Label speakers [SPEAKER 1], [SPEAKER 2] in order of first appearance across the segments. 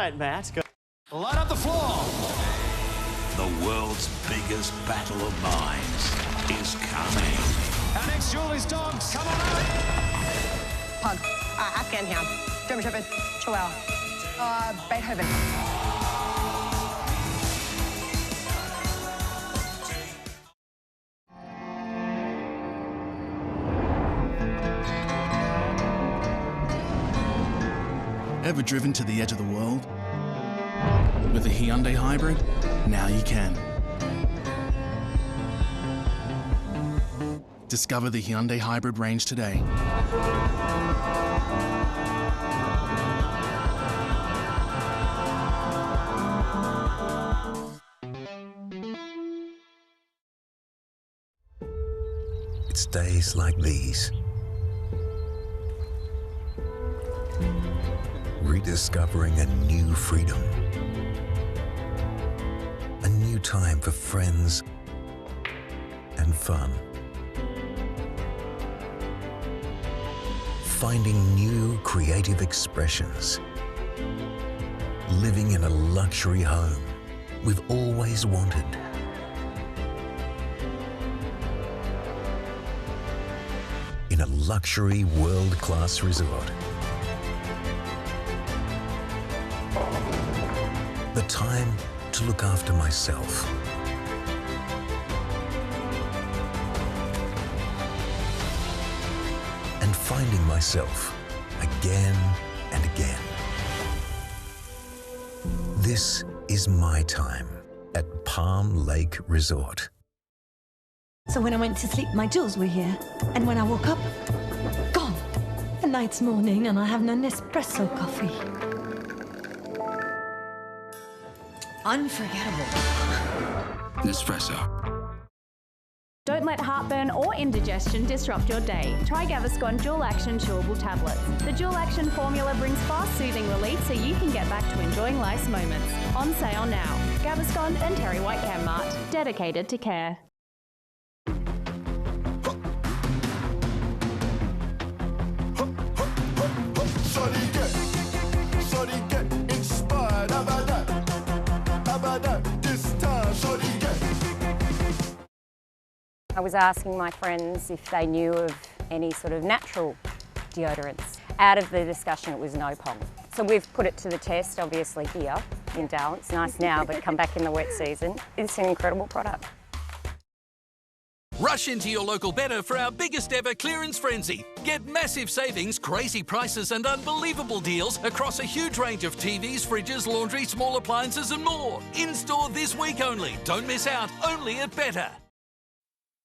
[SPEAKER 1] right, Matt. Go.
[SPEAKER 2] Light up the floor.
[SPEAKER 3] The world's biggest battle of minds is coming.
[SPEAKER 2] Our next Julie's dogs, come on out.
[SPEAKER 4] Pug. Afghan Hound. German Shepherd. Chihuahua. Beethoven.
[SPEAKER 5] Ever driven to the edge of the world? With a Hyundai Hybrid, now you can. Discover the Hyundai Hybrid range today.
[SPEAKER 3] It's days like these. Rediscovering a new freedom. A new time for friends and fun. Finding new creative expressions. Living in a luxury home we've always wanted. In a luxury world-class resort. The time to look after myself. And finding myself again and again. This is my time at Palm Lake Resort.
[SPEAKER 6] So when I went to sleep, my jewels were here. And when I woke up, gone. And now it's morning and I have no Nespresso coffee. Unforgettable.
[SPEAKER 5] Nespresso.
[SPEAKER 7] Don't let heartburn or indigestion disrupt your day. Try Gaviscon Dual Action Chewable Tablets. The Dual Action formula brings fast, soothing relief so you can get back to enjoying life's moments. On sale now. Gaviscon and Terry White Chem Mart. Dedicated to care.
[SPEAKER 8] I was asking my friends if they knew of any sort of natural deodorants. Out of the discussion, it was no pong. So we've put it to the test, obviously, here in Darwin. It's nice now, but come back in the wet season. It's an incredible product.
[SPEAKER 9] Rush into your local Better for our biggest ever clearance frenzy. Get massive savings, crazy prices and unbelievable deals across a huge range of TVs, fridges, laundry, small appliances and more. In-store this week only. Don't miss out, only at Better.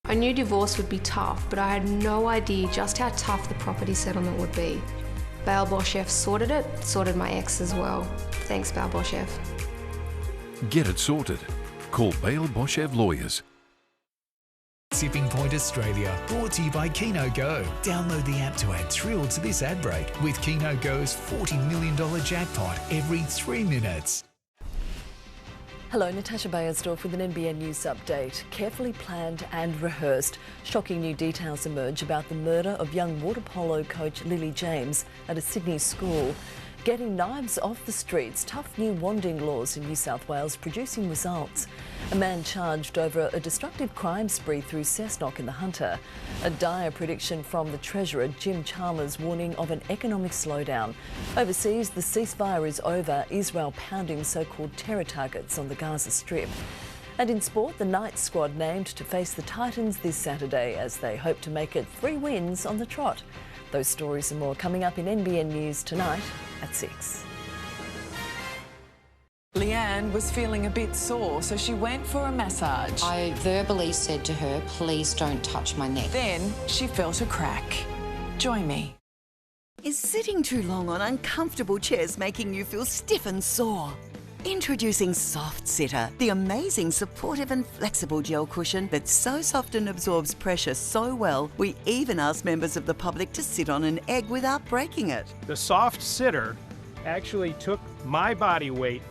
[SPEAKER 10] I knew divorce would be tough, but I had no idea just how tough the property settlement would be. Beyersdorf sorted it, sorted my ex as well. Thanks, Beyersdorf.
[SPEAKER 11] Get it sorted. Call Beyersdorf Lawyers.
[SPEAKER 12] Tipping Point Australia, brought to you by Keno Go. Download the app to add thrill to this ad break with Keno Go's $40 million jackpot every 3 minutes.
[SPEAKER 13] Hello, Natasha Beyersdorf with an NBN News update. Carefully planned and rehearsed, shocking new details emerge about the murder of young water polo coach Lily James at a Sydney school. Getting knives off the streets, tough new wanding laws in New South Wales producing results. A man charged over a destructive crime spree through Cessnock in the Hunter. A dire prediction from the Treasurer, Jim Chalmers, warning of an economic slowdown. Overseas, the ceasefire is over, Israel pounding so-called terror targets on the Gaza Strip. And in sport, the Knights squad named to face the Titans this Saturday as they hope to make it 3 wins on the trot. Those stories and more coming up in NBN News tonight at 6.
[SPEAKER 14] Leanne was feeling a bit sore, so she went for a massage.
[SPEAKER 15] I verbally said to her, please don't touch my neck.
[SPEAKER 14] Then she felt a crack. Join me.
[SPEAKER 16] Is sitting too long on uncomfortable chairs making you feel stiff and sore? Introducing Soft Sitter, the amazing supportive and flexible gel cushion that's so soft and absorbs pressure so well, we even ask members of the public to sit on an egg without breaking it.
[SPEAKER 17] The Soft Sitter actually took my body weight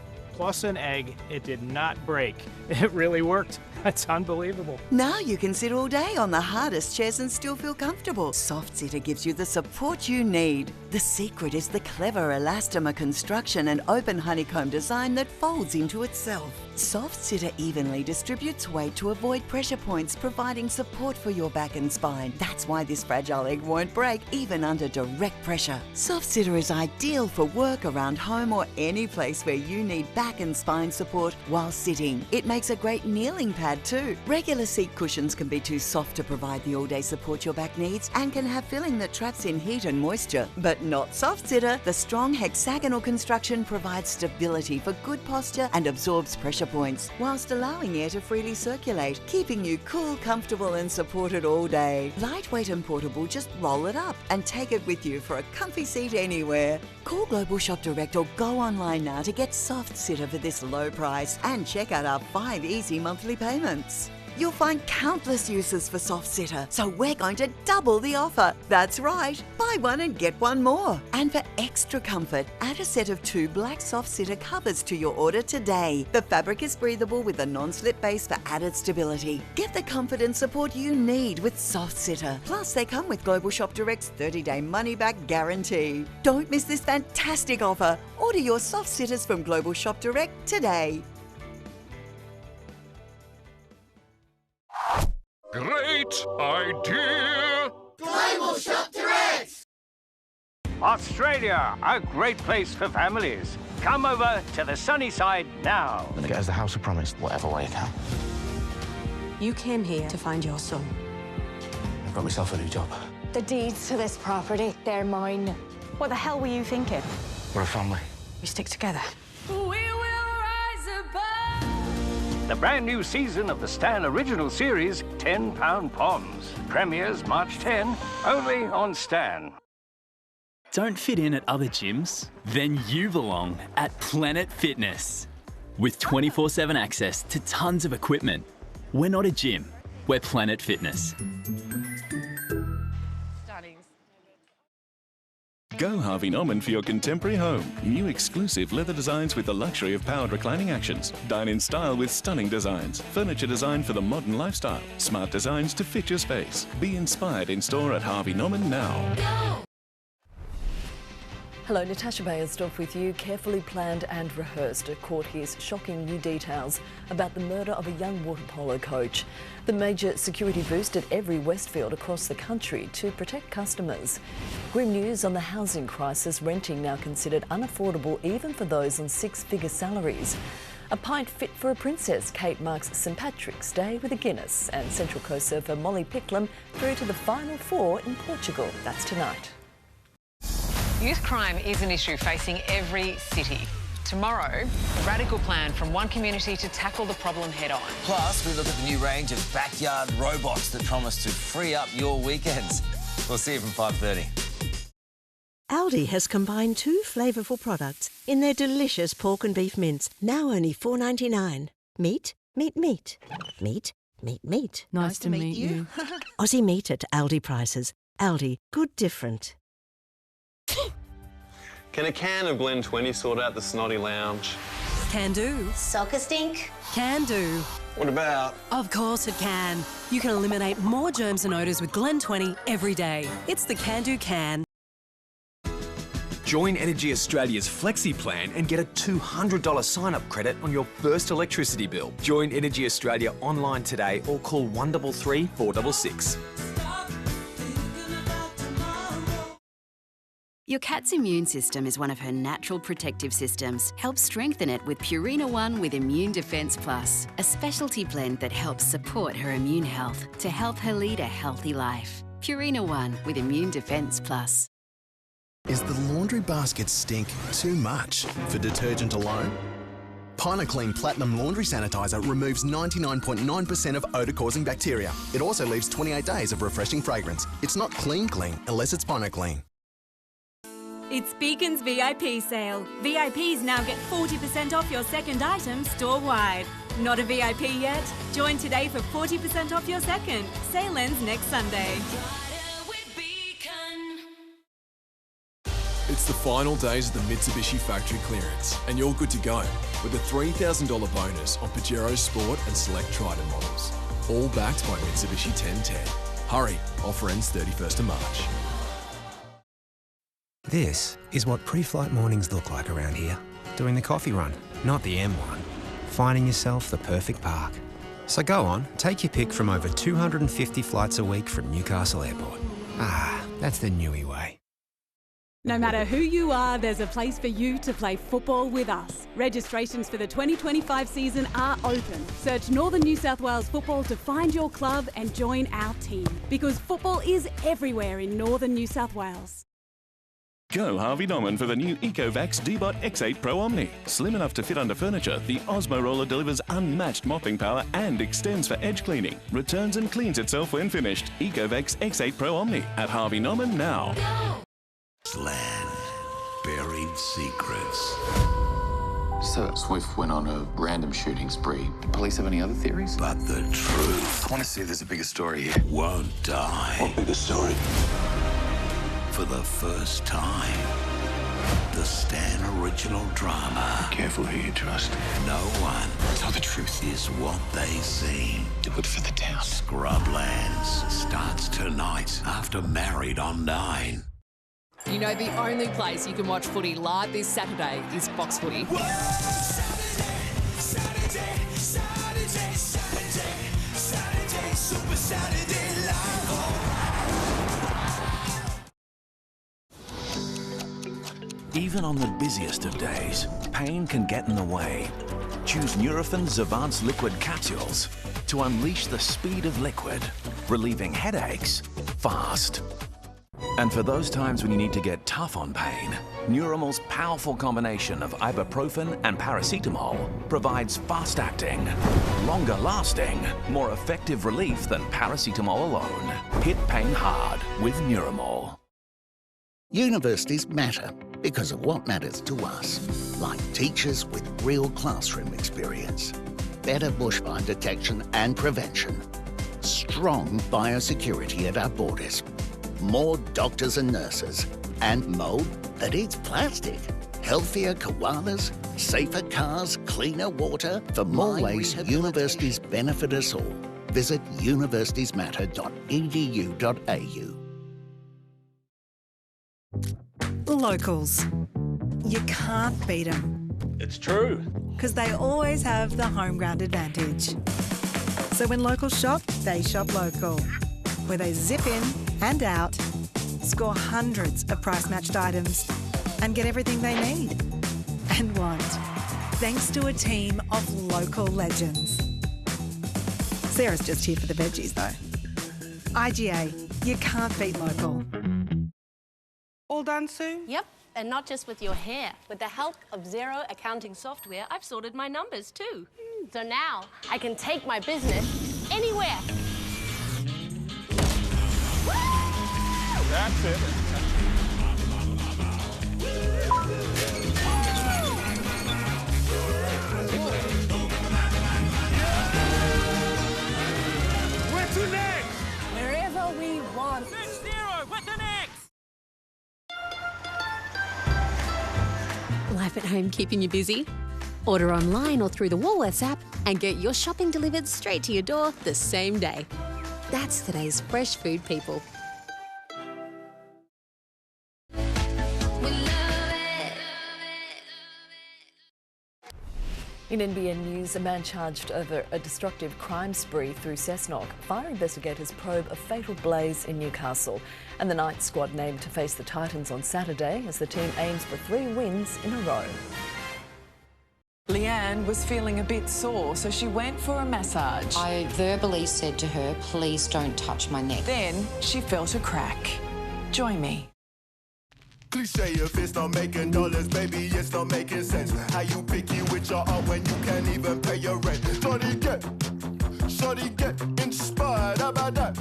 [SPEAKER 1] plus an egg. It did not break. It really worked. That's unbelievable.
[SPEAKER 16] Now you can sit all day on the hardest chairs and still feel comfortable. Soft Sitter gives you the support you need. The secret is the clever elastomer construction and open honeycomb design that folds into itself. Soft Sitter evenly distributes weight to avoid pressure points, providing support for your back and spine. That's why this fragile egg won't break even under direct pressure. Soft Sitter is ideal for work, around home, or any place where you need back and spine support while sitting. It makes a great kneeling pad too. Regular seat cushions can be too soft to provide the all-day support your back needs and can have filling that traps in heat and moisture. But not Soft Sitter. The strong hexagonal construction provides stability for good posture and absorbs pressure points, whilst allowing air to freely circulate, keeping you cool, comfortable and supported all day. Lightweight and portable, just roll it up and take it with you for a comfy seat anywhere. Call Global Shop Direct or go online now to get Soft Sitter for this low price and check out our 5 easy monthly payments. You'll find countless uses for Soft Sitter, so we're going to double the offer. That's right, buy one and get one more. And for extra comfort, add a set of 2 black Soft Sitter covers to your order today. The fabric is breathable with a non-slip base for added stability. Get the comfort and support you need with Soft Sitter. Plus, they come with Global Shop Direct's 30-day money-back guarantee. Don't miss this fantastic offer. Order your Soft Sitters from Global Shop Direct today.
[SPEAKER 11] Great idea!
[SPEAKER 17] Global Shop Direct!
[SPEAKER 18] Australia, a great place for families. Come over to the sunny side now.
[SPEAKER 19] I'm gonna get us the house I promised, whatever way I can.
[SPEAKER 20] You came here to find your son.
[SPEAKER 19] I've got myself a new job.
[SPEAKER 20] The deeds to this property, they're mine. What the hell were you thinking?
[SPEAKER 19] We're a family.
[SPEAKER 20] We stick together.
[SPEAKER 18] The brand new season of the Stan Original Series, £10 Ponds. Premieres March 10, only on Stan.
[SPEAKER 21] Don't fit in at other gyms? Then you belong at Planet Fitness. With 24/7 access to tons of equipment. We're not a gym, we're Planet Fitness.
[SPEAKER 22] Go Harvey Norman for your contemporary home. New exclusive leather designs with the luxury of powered reclining actions. Dine in style with stunning designs. Furniture designed for the modern lifestyle. Smart designs to fit your space. Be inspired in store at Harvey Norman now.
[SPEAKER 13] Go! Hello, Natasha Beyersdorf with you. Carefully planned and rehearsed. A court hears shocking new details about the murder of a young water polo coach. The major security boost at every Westfield across the country to protect customers. Grim news on the housing crisis, renting now considered unaffordable even for those on 6-figure salaries. A pint fit for a princess. Kate marks St Patrick's Day with a Guinness. And Central Coast surfer Molly Picklum through to the Final Four in Portugal. That's tonight.
[SPEAKER 23] Youth crime is an issue facing every city. Tomorrow, a radical plan from one community to tackle the problem head-on.
[SPEAKER 24] Plus, we look at the new range of backyard robots that promise to free up your weekends. We'll see you from 5:30.
[SPEAKER 25] Aldi has combined 2 flavourful products in their delicious pork and beef mince, now only $4.99. Meat, meat, meat. Meat, meat, meat.
[SPEAKER 26] Nice to meet you.
[SPEAKER 25] Aussie meat at Aldi prices. Aldi, good different.
[SPEAKER 27] Can a can of Glen 20 sort out the snotty lounge?
[SPEAKER 26] Can do.
[SPEAKER 28] Soccer stink?
[SPEAKER 26] Can do.
[SPEAKER 27] What about?
[SPEAKER 26] Of course it can. You can eliminate more germs and odours with Glen 20 every day. It's the Can Do can.
[SPEAKER 29] Join Energy Australia's Flexi Plan and get a $200 sign-up credit on your first electricity bill. Join Energy Australia online today or call 133 466.
[SPEAKER 30] Your cat's immune system is one of her natural protective systems. Help strengthen it with Purina One with Immune Defence Plus, a specialty blend that helps support her immune health to help her lead a healthy life. Purina One with Immune Defence Plus.
[SPEAKER 31] Is the laundry basket stink too much for detergent alone? Pynoclean Platinum Laundry Sanitizer removes 99.9% of odour-causing bacteria. It also leaves 28 days of refreshing fragrance. It's not clean unless it's Pynoclean.
[SPEAKER 32] It's Beacon's VIP sale. VIPs now get 40% off your second item store-wide. Not a VIP yet? Join today for 40% off your second. Sale ends next Sunday.
[SPEAKER 33] It's the final days of the Mitsubishi factory clearance, and you're good to go.
[SPEAKER 2] with a $3,000 bonus on Pajero Sport and select Triton models. All backed by Mitsubishi 1010. Hurry, offer ends 31st of March.
[SPEAKER 3] This is what pre-flight mornings look like around here. Doing the coffee run, not the M1. Finding yourself the perfect park. So go on, take your pick from over 250 flights a week from Newcastle Airport. Ah, that's the Newy way.
[SPEAKER 32] No matter who you are, there's a place for you to play football with us. Registrations for the 2025 season are open. Search Northern New South Wales Football to find your club and join our team. Because football is everywhere in Northern New South Wales.
[SPEAKER 22] Go Harvey Norman for the new EcoVax D-Bot X8 Pro Omni. Slim enough to fit under furniture, the Osmo Roller delivers unmatched mopping power and extends for edge cleaning. Returns and cleans itself when finished. EcoVax X8 Pro Omni at Harvey Norman now.
[SPEAKER 4] Land. Buried secrets.
[SPEAKER 19] So Swift went on a random shooting spree. Police have any other theories?
[SPEAKER 4] But the truth
[SPEAKER 19] I want to see if there's a bigger story here.
[SPEAKER 4] won't die.
[SPEAKER 19] What bigger story?
[SPEAKER 4] For the first time, the Stan original drama.
[SPEAKER 19] Careful who you trust.
[SPEAKER 4] No one
[SPEAKER 19] Tell the truth.
[SPEAKER 4] is what they seem.
[SPEAKER 19] Do it for the town.
[SPEAKER 4] Scrublands starts tonight after Married on 9.
[SPEAKER 5] You know, the only place you can watch footy live this Saturday is Box Footy.
[SPEAKER 4] Super Saturday Live.
[SPEAKER 6] Even on the busiest of days, pain can get in the way. Choose Nurofen Advanced Liquid Capsules to unleash the speed of liquid, relieving headaches fast. And for those times when you need to get tough on pain, Nuromol's powerful combination of ibuprofen and paracetamol provides fast-acting, longer-lasting, more effective relief than paracetamol alone. Hit pain hard with Nuromol.
[SPEAKER 7] Universities matter because of what matters to us, like teachers with real classroom experience, better bushfire detection and prevention, strong biosecurity at our borders, more doctors and nurses, and mould that eats plastic, healthier koalas, safer cars, cleaner water. For more ways universities benefit us all, visit universitiesmatter.edu.au.
[SPEAKER 8] Locals. You can't beat them.
[SPEAKER 9] It's true.
[SPEAKER 8] Because they always have the home ground advantage. So when locals shop, they shop local. Where they zip in and out, score hundreds of price-matched items and get everything they need and want. Thanks to a team of local legends. Sarah's just here for the veggies though. IGA, you can't beat local.
[SPEAKER 10] All done, Sue?
[SPEAKER 12] Yep, and not just with your hair. With the help of Xero accounting software, I've sorted my numbers too. So now I can take my business anywhere.
[SPEAKER 9] That's it.
[SPEAKER 12] Where to next? Wherever we want.
[SPEAKER 9] Zero with an X.
[SPEAKER 15] Life at home keeping you busy? Order online or through the Woolworths app and get your shopping delivered straight to your door the same day. That's today's fresh food people.
[SPEAKER 13] In NBN News, a man charged over a destructive crime spree through Cessnock. Fire investigators probe a fatal blaze in Newcastle. And the night squad named to face the Titans on Saturday as the team aims for 3 wins in a row.
[SPEAKER 14] Leanne was feeling a bit sore, so she went for a massage.
[SPEAKER 28] I verbally said to her, please don't touch my neck.
[SPEAKER 14] Then she felt a crack. Join me.
[SPEAKER 33] Cliche if it's not making dollars, baby, it's not making sense. How you picky with your art when you can't even pay your rent? Shorty get inspired. How about that?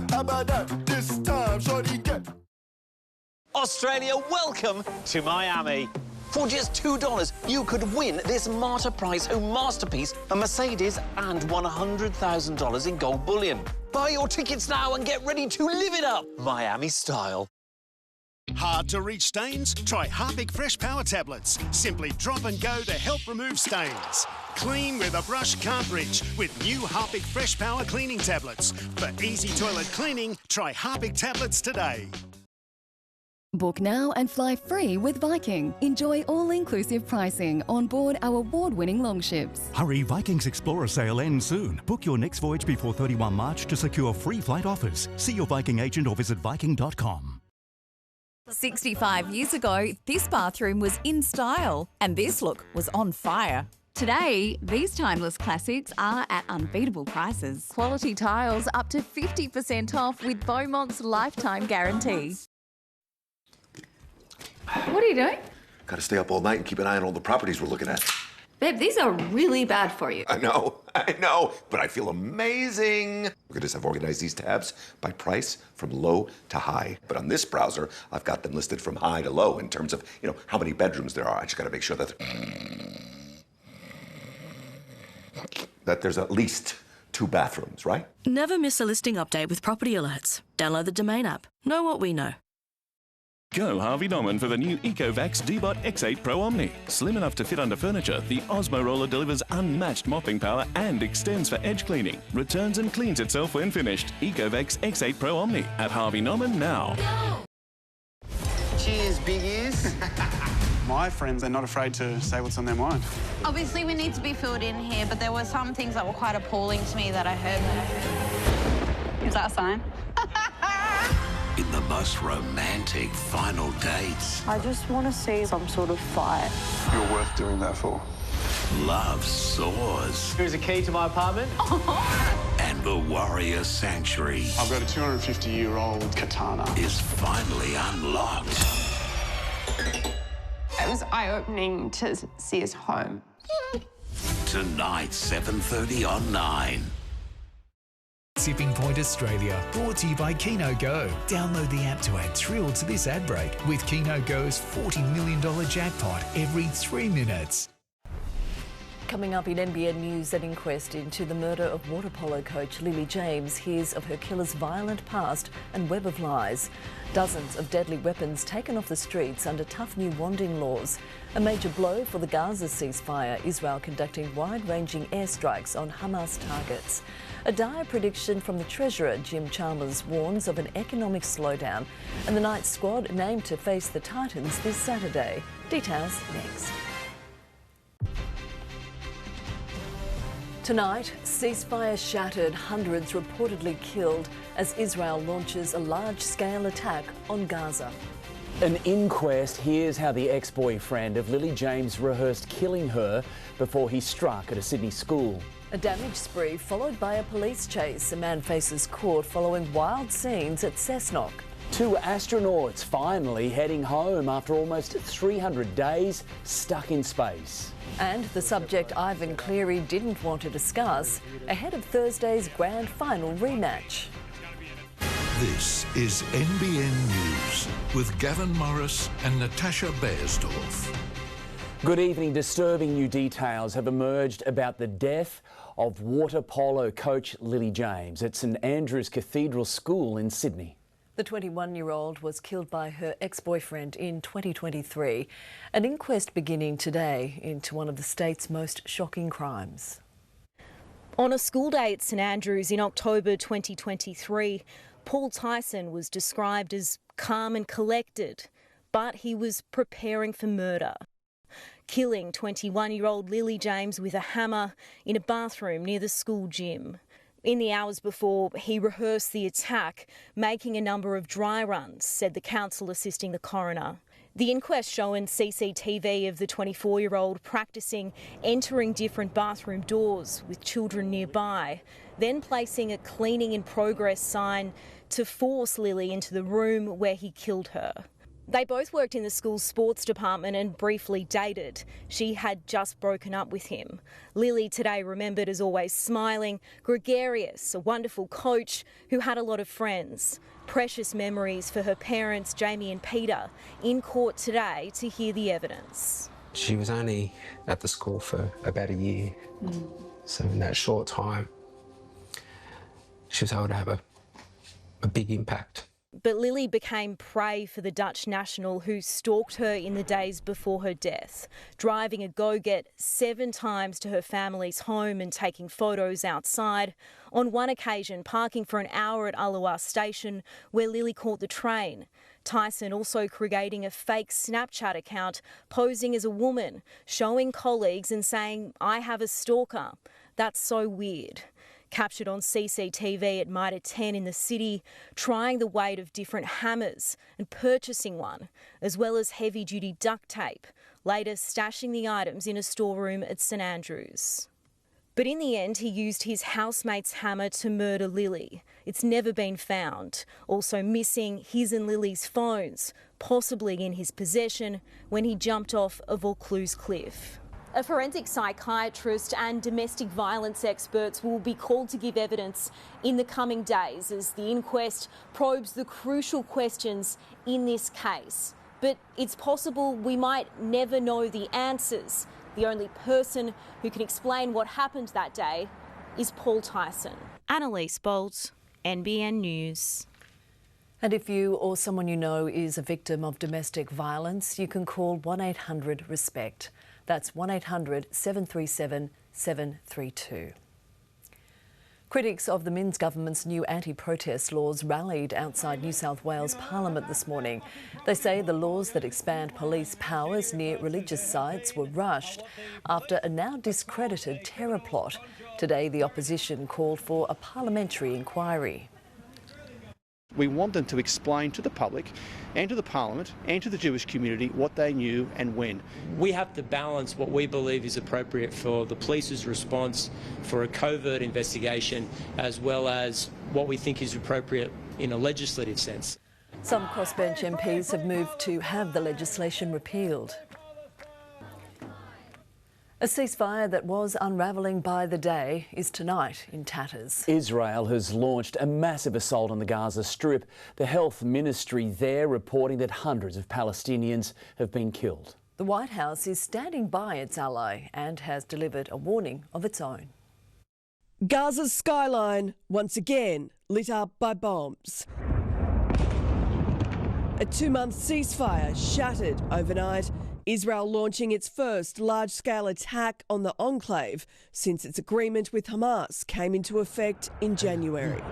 [SPEAKER 33] How about that? This time, shorty get.
[SPEAKER 34] Australia, welcome to Miami. For just $2, you could win this Marta Price Home Masterpiece, a Mercedes, and $100,000 in gold bullion. Buy your tickets now and get ready to live it up, Miami style.
[SPEAKER 1] Hard to reach stains? Try Harpic Fresh Power Tablets. Simply drop and go to help remove stains. Clean where the brush can't reach with new Harpic Fresh Power cleaning tablets. For easy toilet cleaning, try Harpic tablets today.
[SPEAKER 11] Book now and fly free with Viking. Enjoy all-inclusive pricing on board our award-winning longships.
[SPEAKER 16] Hurry, Viking's Explorer sale ends soon. Book your next voyage before 31 March to secure free flight offers. See your Viking agent or visit viking.com.
[SPEAKER 17] 65 years ago, this bathroom was in style and this look was on fire.
[SPEAKER 11] Today, these timeless classics are at unbeatable prices. Quality tiles up to 50% off with Beaumont's lifetime guarantee.
[SPEAKER 18] What are you doing?
[SPEAKER 20] Got to stay up all night and keep an eye on all the properties we're looking at.
[SPEAKER 18] Babe, these are really bad for you.
[SPEAKER 20] I know, but I feel amazing. Look at this, I've organized these tabs by price from low to high. But on this browser, I've got them listed from high to low in terms of, how many bedrooms there are. I just got to make sure that there's at least 2 bathrooms, right?
[SPEAKER 21] Never miss a listing update with property alerts. Download the Domain app. Know what we know.
[SPEAKER 22] Go Harvey Norman for the new Ecovacs D-Bot X8 Pro Omni. Slim enough to fit under furniture, the Osmo Roller delivers unmatched mopping power and extends for edge cleaning. Returns and cleans itself when finished. Ecovacs X8 Pro Omni at Harvey Norman now.
[SPEAKER 23] Cheers, big ears. My friends are not afraid to say what's on their mind.
[SPEAKER 12] Obviously, we need to be filled in here, but there were some things that were quite appalling to me that I heard.
[SPEAKER 18] Is that a sign?
[SPEAKER 4] In the most romantic final dates.
[SPEAKER 18] I just want to see some sort of fight.
[SPEAKER 23] You're worth doing that for.
[SPEAKER 4] Love soars.
[SPEAKER 23] Here's a key to my apartment.
[SPEAKER 4] And the warrior sanctuary.
[SPEAKER 23] I've got a 250-year-old katana.
[SPEAKER 4] Is finally unlocked.
[SPEAKER 18] It was eye-opening to see us home.
[SPEAKER 4] Tonight, 7:30 on 9.
[SPEAKER 24] Tipping Point Australia, brought to you by Keno Go. Download the app to add thrill to this ad break with Keno Go's $40 million jackpot every 3 minutes.
[SPEAKER 13] Coming up in NBN News, an inquest into the murder of water polo coach Lily James hears of her killer's violent past and web of lies. Dozens of deadly weapons taken off the streets under tough new wanding laws. A major blow for the Gaza ceasefire, Israel conducting wide-ranging airstrikes on Hamas targets. A dire prediction from the Treasurer, Jim Chalmers, warns of an economic slowdown. And the night squad named to face the Titans this Saturday. Details next. Tonight, ceasefire shattered, hundreds reportedly killed as Israel launches a large-scale attack on Gaza.
[SPEAKER 25] An inquest hears how the ex-boyfriend of Lily James rehearsed killing her before he struck at a Sydney school.
[SPEAKER 13] A damage spree followed by a police chase. A man faces court following wild scenes at Cessnock.
[SPEAKER 25] 2 astronauts finally heading home after almost 300 days stuck in space.
[SPEAKER 13] And the subject Ivan Cleary didn't want to discuss ahead of Thursday's grand final rematch.
[SPEAKER 26] This is NBN News with Gavin Morris and Natasha Beyersdorf.
[SPEAKER 25] Good evening. Disturbing new details have emerged about the death of water polo coach Lily James at St Andrew's Cathedral School in Sydney.
[SPEAKER 13] The 21-year-old was killed by her ex-boyfriend in 2023. An inquest beginning today into one of the state's most shocking crimes.
[SPEAKER 27] On a school day at St Andrews in October 2023, Paul Tyson was described as calm and collected, but he was preparing for murder, killing 21-year-old Lily James with a hammer in a bathroom near the school gym. In the hours before, he rehearsed the attack, making a number of dry runs, said the counsel assisting the coroner. The inquest showing CCTV of the 24-year-old practising entering different bathroom doors with children nearby, then placing a cleaning in progress sign to force Lily into the room where he killed her. They both worked in the school's sports department and briefly dated. She had just broken up with him. Lily, today remembered as always smiling, gregarious, a wonderful coach who had a lot of friends. Precious memories for her parents, Jamie and Peter, in court today to hear the evidence.
[SPEAKER 3] She was only at the school for about a year. So in that short time, she was able to have a big impact.
[SPEAKER 27] But Lily became prey for the Dutch national who stalked her in the days before her death, driving a go-get 7 times to her family's home and taking photos outside. On one occasion, parking for an hour at Aliwa station where Lily caught the train. Tyson also creating a fake Snapchat account, posing as a woman, showing colleagues and saying, "I have a stalker." That's so weird. Captured on CCTV at Mitre 10 in the city, trying the weight of different hammers and purchasing one, as well as heavy-duty duct tape, later stashing the items in a storeroom at St Andrews. But in the end, he used his housemate's hammer to murder Lily. It's never been found. Also missing his and Lily's phones, possibly in his possession when he jumped off a Vaucluse cliff. A forensic psychiatrist and domestic violence experts will be called to give evidence in the coming days as the inquest probes the crucial questions in this case. But it's possible we might never know the answers. The only person who can explain what happened that day is Paul Tyson. Annalise Bolt, NBN News.
[SPEAKER 13] And if you or someone you know is a victim of domestic violence, you can call 1-800-RESPECT. That's 1-800-737-732. Critics of the Minns government's new anti-protest laws rallied outside New South Wales Parliament this morning. They say the laws that expand police powers near religious sites were rushed after a now discredited terror plot. Today, the opposition called for a parliamentary inquiry.
[SPEAKER 2] We want them to explain to the public and to the Parliament and to the Jewish community what they knew and when.
[SPEAKER 5] We have to balance what we believe is appropriate for the police's response for a covert investigation, as well as what we think is appropriate in a legislative sense.
[SPEAKER 13] Some crossbench MPs have moved to have the legislation repealed. A ceasefire that was unravelling by the day is tonight in tatters.
[SPEAKER 25] Israel has launched a massive assault on the Gaza Strip. The health ministry there reporting that hundreds of Palestinians have been killed.
[SPEAKER 13] The White House is standing by its ally and has delivered a warning of its own.
[SPEAKER 6] Gaza's skyline once again lit up by bombs. A 2-month ceasefire shattered overnight. Israel launching its first large-scale attack on the enclave since its agreement with Hamas came into effect in January.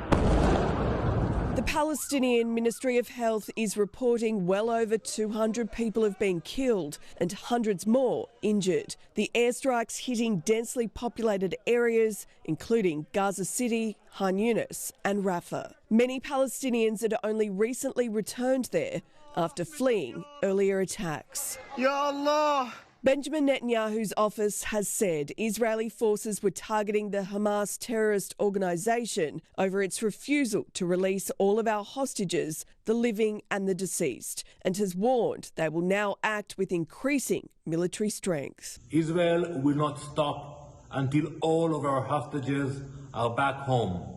[SPEAKER 6] The Palestinian Ministry of Health is reporting well over 200 people have been killed and hundreds more injured. The airstrikes hitting densely populated areas, including Gaza City, Khan Yunis and Rafah. Many Palestinians had only recently returned there after fleeing earlier attacks. Ya Allah! Benjamin Netanyahu's office has said Israeli forces were targeting the Hamas terrorist organisation over its refusal to release all of our hostages, the living and the deceased, and has warned they will now act with increasing military strength.
[SPEAKER 7] Israel will not stop until all of our hostages are back home.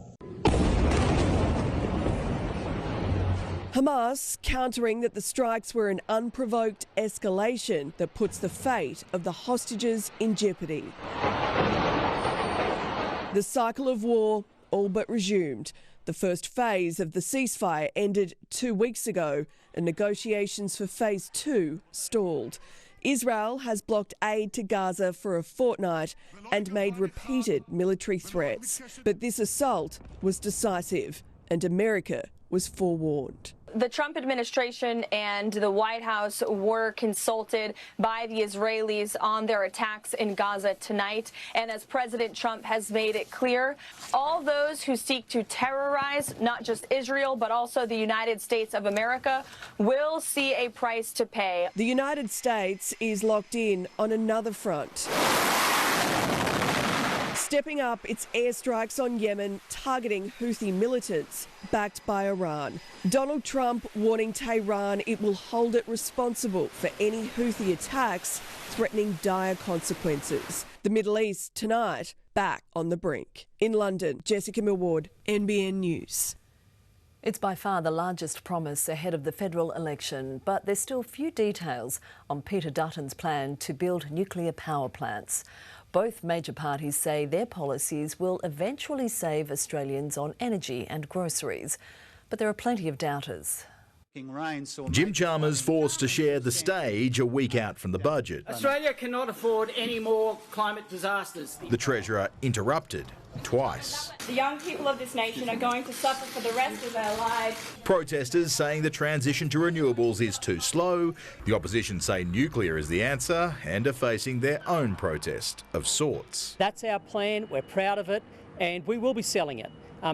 [SPEAKER 6] Hamas countering that the strikes were an unprovoked escalation that puts the fate of the hostages in jeopardy. The cycle of war all but resumed. The first phase of the ceasefire ended 2 weeks ago and negotiations for phase 2 stalled. Israel has blocked aid to Gaza for a fortnight and made repeated military threats. But this assault was decisive and America was forewarned.
[SPEAKER 8] The Trump administration and the White House were consulted by the Israelis on their attacks in Gaza tonight. And as President Trump has made it clear, all those who seek to terrorize not just Israel, but also the United States of America will see a price to pay.
[SPEAKER 6] The United States is locked in on another front, stepping up its airstrikes on Yemen, targeting Houthi militants backed by Iran. Donald Trump warning Tehran it will hold it responsible for any Houthi attacks, threatening dire consequences. The Middle East tonight back on the brink. In London, Jessica Millward, NBN News.
[SPEAKER 13] It's by far the largest promise ahead of the federal election, but there's still few details on Peter Dutton's plan to build nuclear power plants. Both major parties say their policies will eventually save Australians on energy and groceries. But there are plenty of doubters.
[SPEAKER 1] Jim Chalmers forced to share the stage a week out from the budget.
[SPEAKER 9] Australia cannot afford any more climate disasters.
[SPEAKER 1] The Treasurer interrupted twice.
[SPEAKER 10] The young people of this nation are going to suffer for the rest of their lives.
[SPEAKER 1] Protesters saying the transition to renewables is too slow. The opposition say nuclear is the answer and are facing their own protest of sorts.
[SPEAKER 14] That's our plan, we're proud of it, and we will be selling it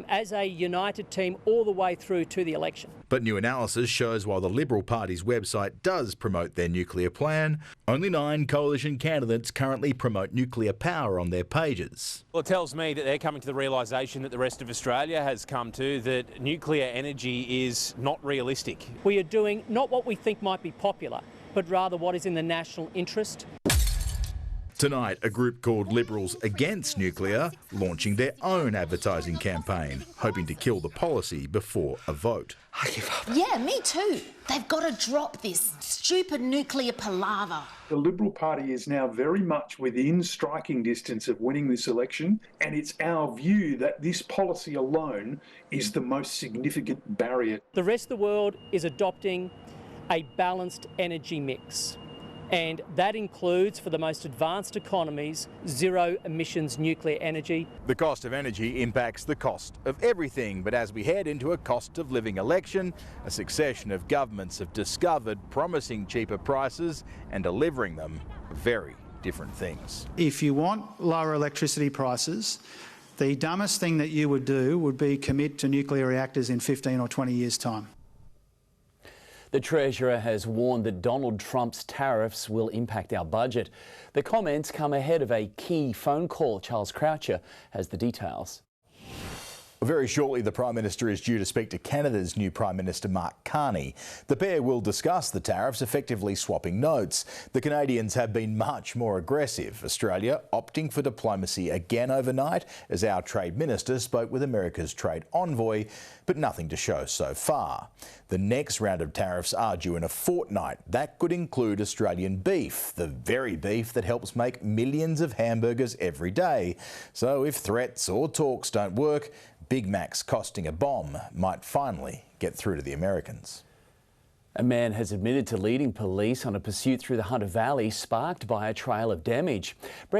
[SPEAKER 14] as a united team all the way through to the election.
[SPEAKER 1] But new analysis shows while the Liberal Party's website does promote their nuclear plan, only 9 coalition candidates currently promote nuclear power on their pages.
[SPEAKER 15] Well, it tells me that they're coming to the realisation that the rest of Australia has come to, that nuclear energy is not realistic.
[SPEAKER 14] We are doing not what we think might be popular, but rather what is in the national interest.
[SPEAKER 1] Tonight, a group called Liberals Against Nuclear launching their own advertising campaign, hoping to kill the policy before a vote.
[SPEAKER 16] I give up. Yeah, me too. They've got to drop this stupid nuclear palaver.
[SPEAKER 19] The Liberal Party is now very much within striking distance of winning this election, and it's our view that this policy alone is the most significant barrier.
[SPEAKER 14] The rest of the world is adopting a balanced energy mix. And that includes, for the most advanced economies, zero emissions nuclear energy.
[SPEAKER 1] The cost of energy impacts the cost of everything, but as we head into a cost of living election, a succession of governments have discovered promising cheaper prices and delivering them very different things.
[SPEAKER 28] If you want lower electricity prices, the dumbest thing that you would do would be commit to nuclear reactors in 15 or 20 years' time.
[SPEAKER 25] The Treasurer has warned that Donald Trump's tariffs will impact our budget. The comments come ahead of a key phone call. Charles Croucher has the details.
[SPEAKER 1] Very shortly, the Prime Minister is due to speak to Canada's new Prime Minister, Mark Carney. The pair will discuss the tariffs, effectively swapping notes. The Canadians have been much more aggressive, Australia opting for diplomacy again overnight as our Trade Minister spoke with America's trade envoy, but nothing to show so far. The next round of tariffs are due in a fortnight. That could include Australian beef, the very beef that helps make millions of hamburgers every day. So if threats or talks don't work, Big Macs costing a bomb might finally get through to the Americans.
[SPEAKER 25] A man has admitted to leading police on a pursuit through the Hunter Valley sparked by a trail of damage.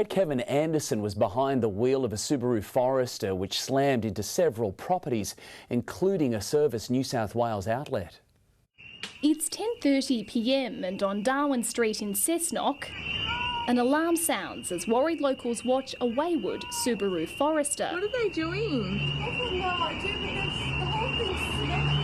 [SPEAKER 25] Gavin Anderson was behind the wheel of a Subaru Forester which slammed into several properties, including a Service New South Wales outlet.
[SPEAKER 29] It's 10:30 p.m. and on Darwin Street in Cessnock, an alarm sounds as worried locals watch a wayward Subaru Forester.
[SPEAKER 30] What are they doing? I have no idea, but the whole thing's snapping.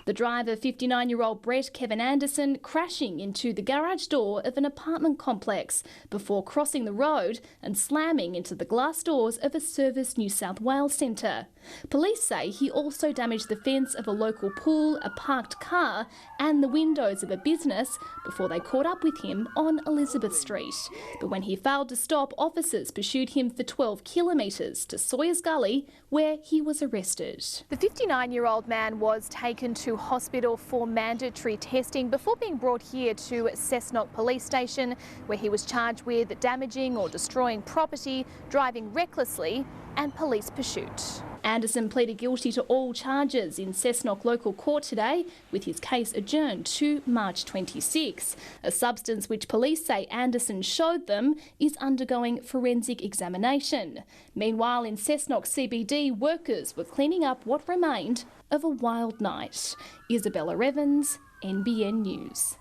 [SPEAKER 29] The driver, 59-year-old Gavin Anderson, crashing into the garage door of an apartment complex before crossing the road and slamming into the glass doors of a Service New South Wales centre. Police say he also damaged the fence of a local pool, a parked car and the windows of a business before they caught up with him on Elizabeth Street. But when he failed to stop, officers pursued him for 12 kilometres to Sawyers Gully, where he was arrested.
[SPEAKER 30] The 59-year-old man was taken to hospital for mandatory testing before being brought here to Cessnock Police Station, where he was charged with damaging or destroying property, driving recklessly and police pursuit.
[SPEAKER 29] Anderson pleaded guilty to all charges in Cessnock local court today, with his case adjourned to March 26. A substance which police say Anderson showed them is undergoing forensic examination. Meanwhile, in Cessnock CBD, workers were cleaning up what remained of a wild night. Isabella Evans, NBN News.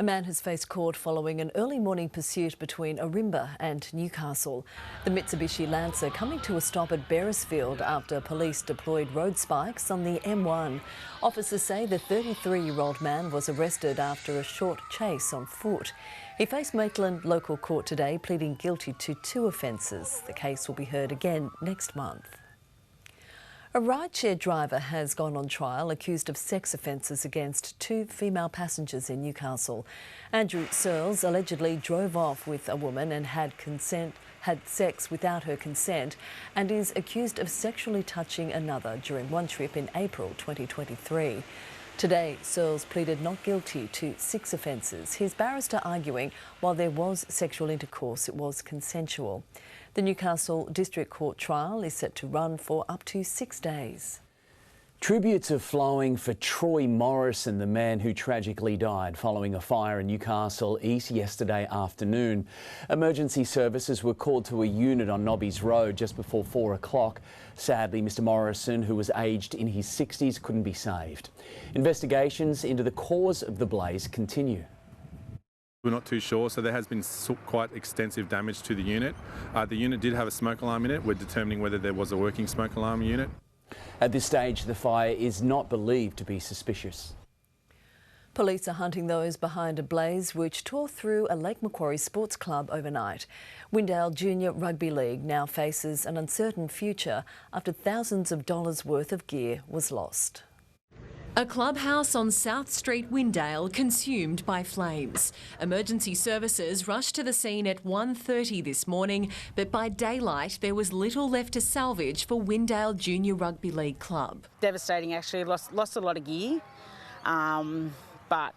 [SPEAKER 13] A man has faced court following an early morning pursuit between Ourimbah and Newcastle. The Mitsubishi Lancer coming to a stop at Beyersdorf after police deployed road spikes on the M1. Officers say the 33-year-old man was arrested after a short chase on foot. He faced Maitland local court today, pleading guilty to 2 offences. The case will be heard again next month. A rideshare driver has gone on trial accused of sex offences against 2 female passengers in Newcastle. Andrew Searles allegedly drove off with a woman and had sex without her consent and is accused of sexually touching another during one trip in April 2023. Today, Searles pleaded not guilty to 6 offences, his barrister arguing while there was sexual intercourse, it was consensual. The Newcastle District Court trial is set to run for up to 6 days.
[SPEAKER 25] Tributes are flowing for Troy Morrison, the man who tragically died following a fire in Newcastle East yesterday afternoon. Emergency services were called to a unit on Nobby's Road just before 4 o'clock. Sadly, Mr Morrison, who was aged in his 60s, couldn't be saved. Investigations into the cause of the blaze continue.
[SPEAKER 4] We're not too sure, so there has been quite extensive damage to the unit. The unit did have a smoke alarm in it. We're determining whether there was a working smoke alarm unit.
[SPEAKER 25] At this stage, the fire is not believed to be suspicious.
[SPEAKER 13] Police are hunting those behind a blaze which tore through a Lake Macquarie sports club overnight. Windale Junior Rugby League now faces an uncertain future after thousands of dollars worth of gear was lost.
[SPEAKER 11] A clubhouse on South Street, Windale, consumed by flames. Emergency services rushed to the scene at 1:30 this morning, but by daylight there was little left to salvage for Windale Junior Rugby League Club.
[SPEAKER 12] Devastating, actually. Lost a lot of gear, but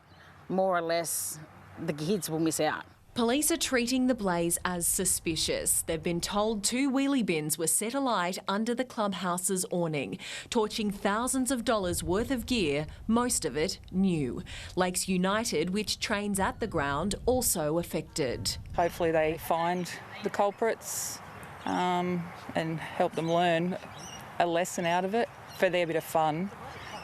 [SPEAKER 12] more or less the kids will miss out.
[SPEAKER 11] Police are treating the blaze as suspicious. They've been told 2 wheelie bins were set alight under the clubhouse's awning, torching thousands of dollars worth of gear, most of it new. Lakes United, which trains at the ground, also affected.
[SPEAKER 17] Hopefully they find the culprits and help them learn a lesson out of it. For their bit of fun,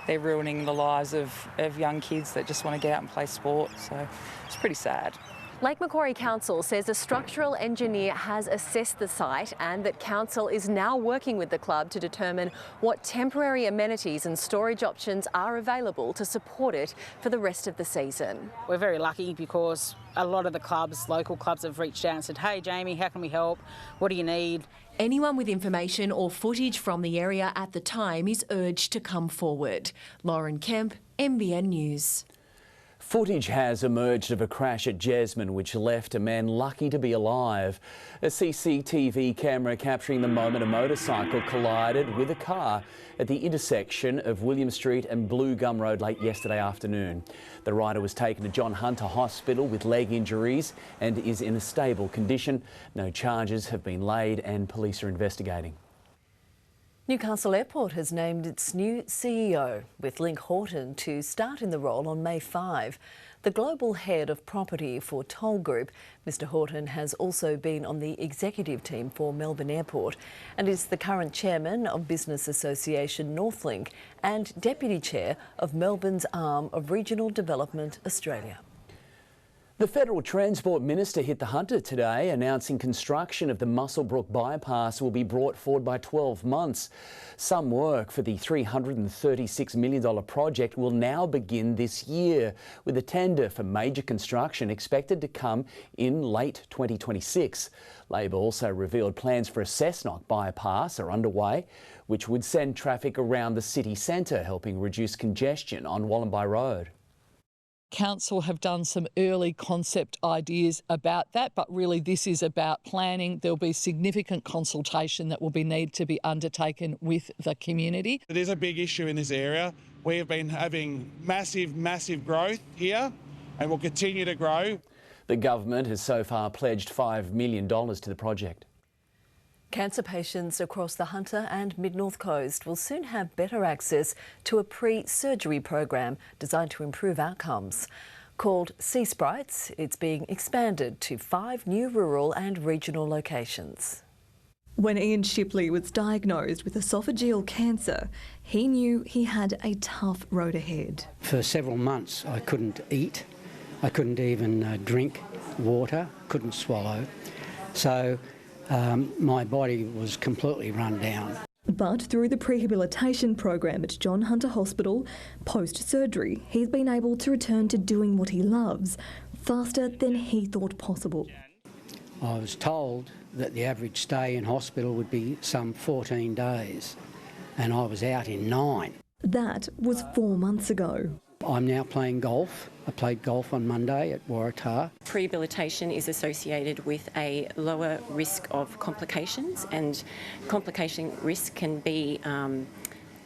[SPEAKER 17] they're ruining the lives of young kids that just want to get out and play sport, so it's pretty sad.
[SPEAKER 11] Lake Macquarie Council says a structural engineer has assessed the site and that council is now working with the club to determine what temporary amenities and storage options are available to support it for the rest of the season.
[SPEAKER 12] We're very lucky because a lot of the clubs, local clubs, have reached out and said, "Hey Jamie, how can we help? What do you need?"
[SPEAKER 11] Anyone with information or footage from the area at the time is urged to come forward. Lauren Kemp, NBN News.
[SPEAKER 25] Footage has emerged of a crash at Jasmine which left a man lucky to be alive. A CCTV camera capturing the moment a motorcycle collided with a car at the intersection of William Street and Blue Gum Road late yesterday afternoon. The rider was taken to John Hunter Hospital with leg injuries and is in a stable condition. No charges have been laid and police are investigating.
[SPEAKER 13] Newcastle Airport has named its new CEO, with Link Horton to start in the role on May 5. The global head of property for Toll Group, Mr Horton has also been on the executive team for Melbourne Airport and is the current chairman of Business Association Northlink and deputy chair of Melbourne's arm of Regional Development Australia.
[SPEAKER 25] The Federal Transport Minister hit the Hunter today, announcing construction of the Muswellbrook bypass will be brought forward by 12 months. Some work for the $336 million project will now begin this year, with a tender for major construction expected to come in late 2026. Labor also revealed plans for a Cessnock bypass are underway, which would send traffic around the city centre, helping reduce congestion on Wallumbye Road.
[SPEAKER 18] Council have done some early concept ideas about that, but really this is about planning. There'll be significant consultation that will need to be undertaken with the community.
[SPEAKER 20] It is a big issue in this area. We have been having massive growth here and will continue to grow.
[SPEAKER 25] The government has so far pledged $5 million to the project.
[SPEAKER 13] Cancer patients across the Hunter and Mid-North Coast will soon have better access to a pre-surgery program designed to improve outcomes. Called Sea Sprites, it's being expanded to 5 new rural and regional locations.
[SPEAKER 21] When Ian Shipley was diagnosed with esophageal cancer, he knew he had a tough road ahead.
[SPEAKER 22] For several months I couldn't eat, I couldn't even drink water, couldn't swallow. So my body was completely run down.
[SPEAKER 21] But through the prehabilitation program at John Hunter Hospital, post-surgery, he's been able to return to doing what he loves faster than he thought possible.
[SPEAKER 22] I was told that the average stay in hospital would be some 14 days, and I was out in 9.
[SPEAKER 21] That was 4 months ago.
[SPEAKER 22] I'm now playing golf. I played golf on Monday at Waratah.
[SPEAKER 23] Prehabilitation is associated with a lower risk of complications, and complication risk can be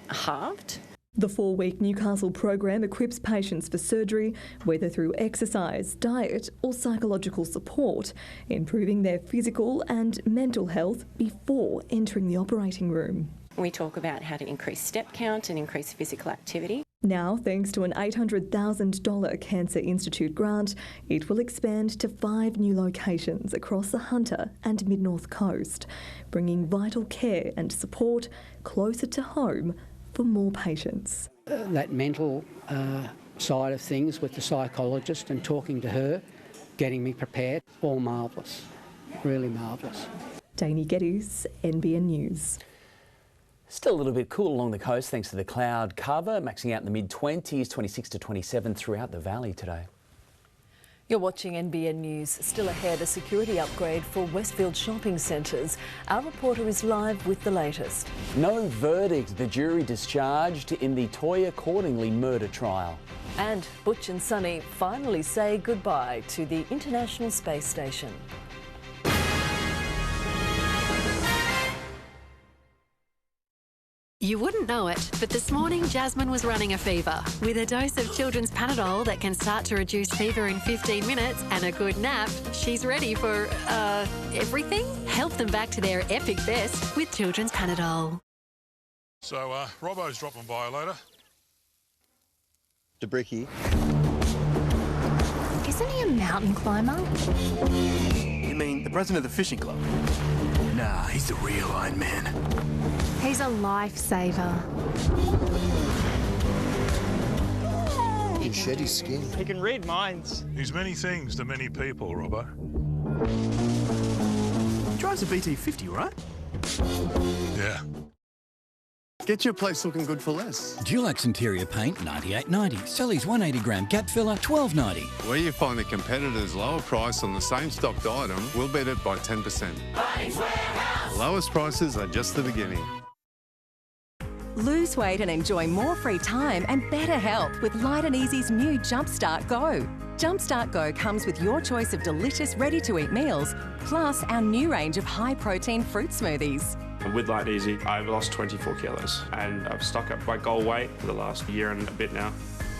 [SPEAKER 23] halved.
[SPEAKER 21] The 4-week Newcastle program equips patients for surgery, whether through exercise, diet or psychological support, improving their physical and mental health before entering the operating room.
[SPEAKER 23] We talk about how to increase step count and increase physical activity.
[SPEAKER 21] Now, thanks to an $800,000 Cancer Institute grant, it will expand to 5 new locations across the Hunter and Mid-North Coast, bringing vital care and support closer to home for more patients.
[SPEAKER 22] That mental side of things with the psychologist and talking to her, getting me prepared, all marvellous, really marvellous.
[SPEAKER 21] Dani Geddes, NBN News.
[SPEAKER 25] Still a little bit cool along the coast thanks to the cloud cover, maxing out in the mid-20s, 26 to 27 throughout the valley today.
[SPEAKER 13] You're watching NBN News. Still ahead, a security upgrade for Westfield shopping centres. Our reporter is live with the latest.
[SPEAKER 25] No verdict. The jury discharged in the Toyah Cordingley murder trial.
[SPEAKER 13] And Butch and Sonny finally say goodbye to the International Space Station.
[SPEAKER 2] You wouldn't know it, but this morning Jasmine was running a fever. With a dose of children's Panadol that can start to reduce fever in 15 minutes and a good nap, she's ready for, everything? Help them back to their epic best with children's Panadol.
[SPEAKER 3] So, Robbo's dropping by later.
[SPEAKER 5] DeBricky.
[SPEAKER 30] Isn't he a mountain climber?
[SPEAKER 5] You mean the president of the fishing club? Nah, he's the real Iron Man.
[SPEAKER 30] He's a lifesaver.
[SPEAKER 5] He can shed his skin.
[SPEAKER 3] He can read minds. He's many things to many people, Robbo.
[SPEAKER 5] Drives a BT50, right?
[SPEAKER 3] Yeah.
[SPEAKER 5] Get your place looking good for less.
[SPEAKER 6] Dulux interior paint, $98.90. Sally's 180-gram gap filler, $12.90.
[SPEAKER 7] Where you find the competitor's lower price on the same stocked item, we'll beat it by 10%. Lowest prices are just the beginning.
[SPEAKER 8] Lose weight and enjoy more free time and better health with Light and Easy's new Jumpstart Go. Jumpstart Go comes with your choice of delicious ready-to-eat meals, plus our new range of high-protein fruit smoothies.
[SPEAKER 9] With Light and Easy, I've lost 24 kilos and I've stuck up my goal weight for the last year and a bit now.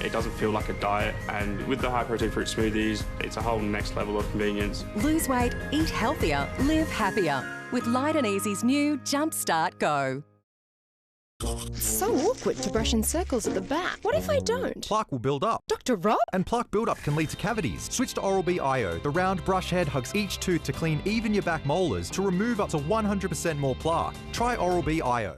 [SPEAKER 9] It doesn't feel like a diet, and with the high-protein fruit smoothies, it's a whole next level of convenience.
[SPEAKER 8] Lose weight, eat healthier, live happier with Light and Easy's new Jumpstart Go.
[SPEAKER 24] It's so awkward to brush in circles at the back. What if I don't?
[SPEAKER 26] Plaque will build up.
[SPEAKER 24] Dr. Rob?
[SPEAKER 26] And plaque build-up can lead to cavities. Switch to Oral-B IO. The round brush head hugs each tooth to clean even your back molars to remove up to 100% more plaque. Try Oral-B IO.